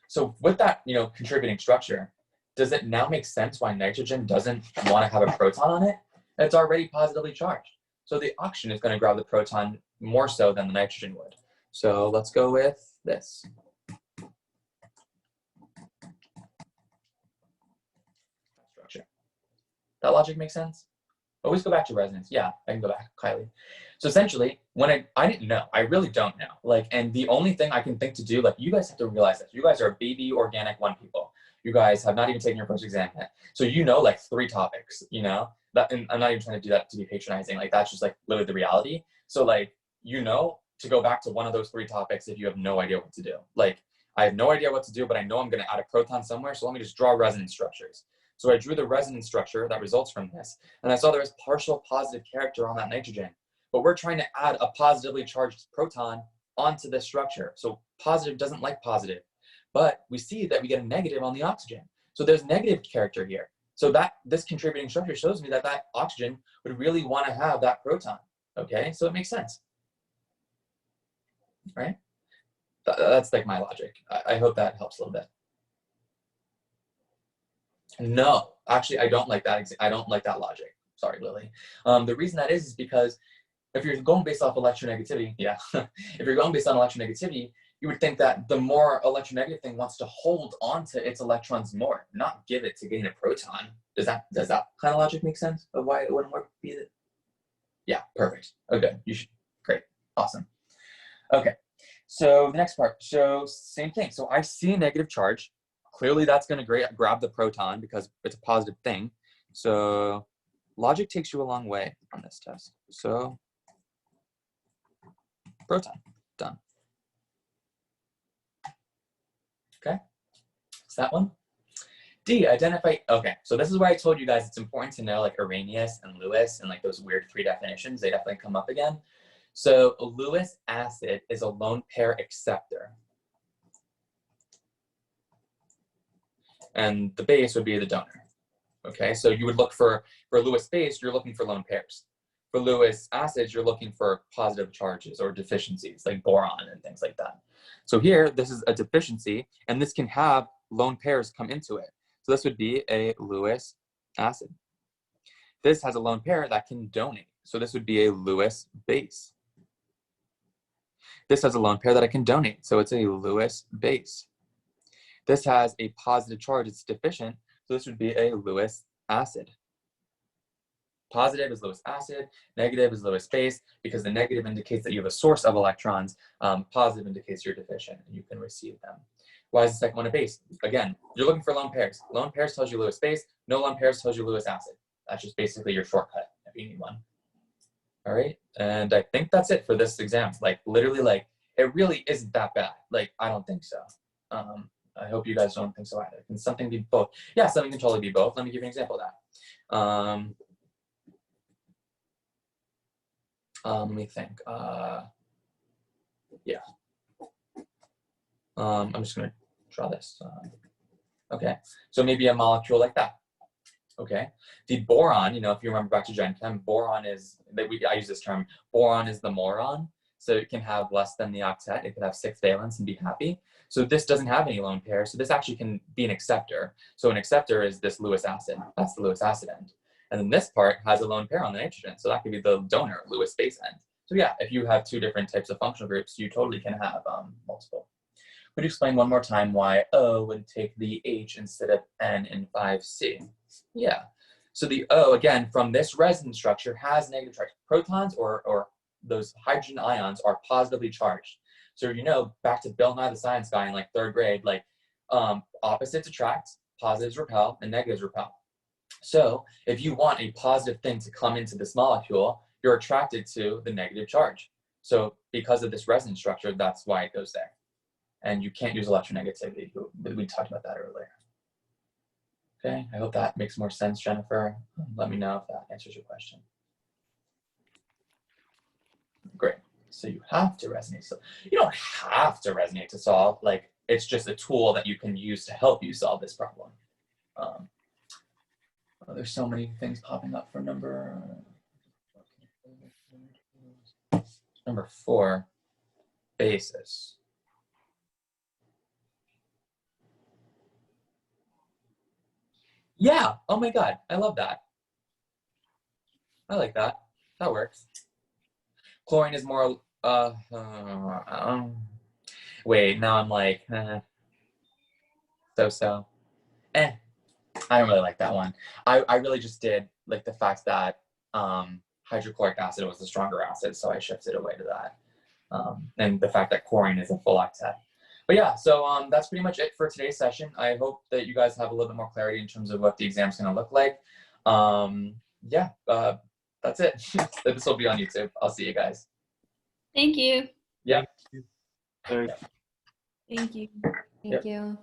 So with that, contributing structure, does it now make sense why nitrogen doesn't want to have a proton on it? It's already positively charged. So the oxygen is going to grab the proton more so than the nitrogen would. So let's go with this. Structure. That logic makes sense? Always go back to resonance. Yeah, I can go back, Kylie. So essentially, when I didn't know, I really don't know. And the only thing I can think to do, you guys have to realize this. You guys are baby organic 1 people. You guys have not even taken your post exam yet. So 3 topics, and I'm not even trying to do that to be patronizing. That's just literally the reality. So to go back to one of those 3 topics if you have no idea what to do. I have no idea what to do, but I know I'm going to add a proton somewhere. So let me just draw resonance structures. So I drew the resonance structure that results from this, and I saw there was partial positive character on that nitrogen. But we're trying to add a positively charged proton onto this structure. So positive doesn't like positive. But we see that we get a negative on the oxygen. So there's negative character here. So this contributing structure shows me that oxygen would really want to have that proton. Okay, so it makes sense. Right? That's my logic. I hope that helps a little bit. No, actually, I don't like that. I don't like that logic. Sorry, Lily. The reason that is because if you're going based off electronegativity, yeah, if you're going based on electronegativity, you would think that the more electronegative thing wants to hold onto its electrons more, not give it to gain a proton. Does that kind of logic make sense of why it wouldn't work? Yeah, perfect. Okay, you should. Great, awesome. Okay, so the next part. So same thing. So I see a negative charge. Clearly, that's going to grab the proton because it's a positive thing. So logic takes you a long way on this test. So proton, done. Okay, it's that one. D, identify, okay, so this is why I told you guys it's important to know Arrhenius and Lewis and those weird 3 definitions. They definitely come up again. So Lewis acid is a lone pair acceptor. And the base would be the donor. Okay, so you would look for Lewis base, you're looking for lone pairs. For Lewis acids, you're looking for positive charges or deficiencies like boron and things like that. So here, this is a deficiency, and this can have lone pairs come into it. So this would be a Lewis acid. This has a lone pair that can donate. So this would be a Lewis base. This has a lone pair that I can donate. So it's a Lewis base. This has a positive charge, it's deficient. So this would be a Lewis acid. Positive is Lewis acid, negative is Lewis base, because the negative indicates that you have a source of electrons. Positive indicates you're deficient and you can receive them. Why is the second one a base? Again, you're looking for lone pairs. Lone pairs tells you Lewis base, no lone pairs tells you Lewis acid. That's just basically your shortcut if you need one. All right, and I think that's it for this exam. Like literally, like it really isn't that bad. Like I don't think so. I hope you guys don't think so either. Can something be both? Yeah, something can totally be both. Let me give you an example of that. Let me think. Yeah. I'm just gonna draw this. Okay, so maybe a molecule like that. Okay, the boron, you know, if you remember back to Gen Chem, boron is, I use this term, boron is the moron. So it can have less than the octet. It could have 6 valence and be happy. So this doesn't have any lone pairs. So this actually can be an acceptor. So an acceptor is this Lewis acid. That's the Lewis acid end. And then this part has a lone pair on the nitrogen. So that could be the donor, Lewis base end. So yeah, if you have 2 different types of functional groups, you totally can have multiple. Would you explain one more time why O would take the H instead of N in 5C? Yeah. So the O, again, from this resin structure has negative charge. Protons or those hydrogen ions are positively charged. So, you know, back to Bill Nye the Science Guy in like 3rd grade, like opposites attract, positives repel, and negatives repel. So if you want a positive thing to come into this molecule, you're attracted to the negative charge. So because of this resin structure, that's why it goes there. And you can't use electronegativity. We talked about that earlier. Okay, I hope that makes more sense, Jennifer. Let me know if that answers your question. Great. So you have to resonate. So you don't have to resonate to solve. Like it's just a tool that you can use to help you solve this problem. There's so many things popping up for number 4, basis. Yeah. Oh my God. I love that. I like that. That works. Chlorine is more, wait, now I'm like, so. I don't really like that one. I really just did like the fact that hydrochloric acid was the stronger acid, so I shifted away to that. And the fact that chlorine is a full octet. But yeah, so that's pretty much it for today's session. I hope that you guys have a little bit more clarity in terms of what the exam's gonna look like. Yeah, that's it. This will be on YouTube. I'll see you guys. Thank you. Yeah. Thank you. Thank you.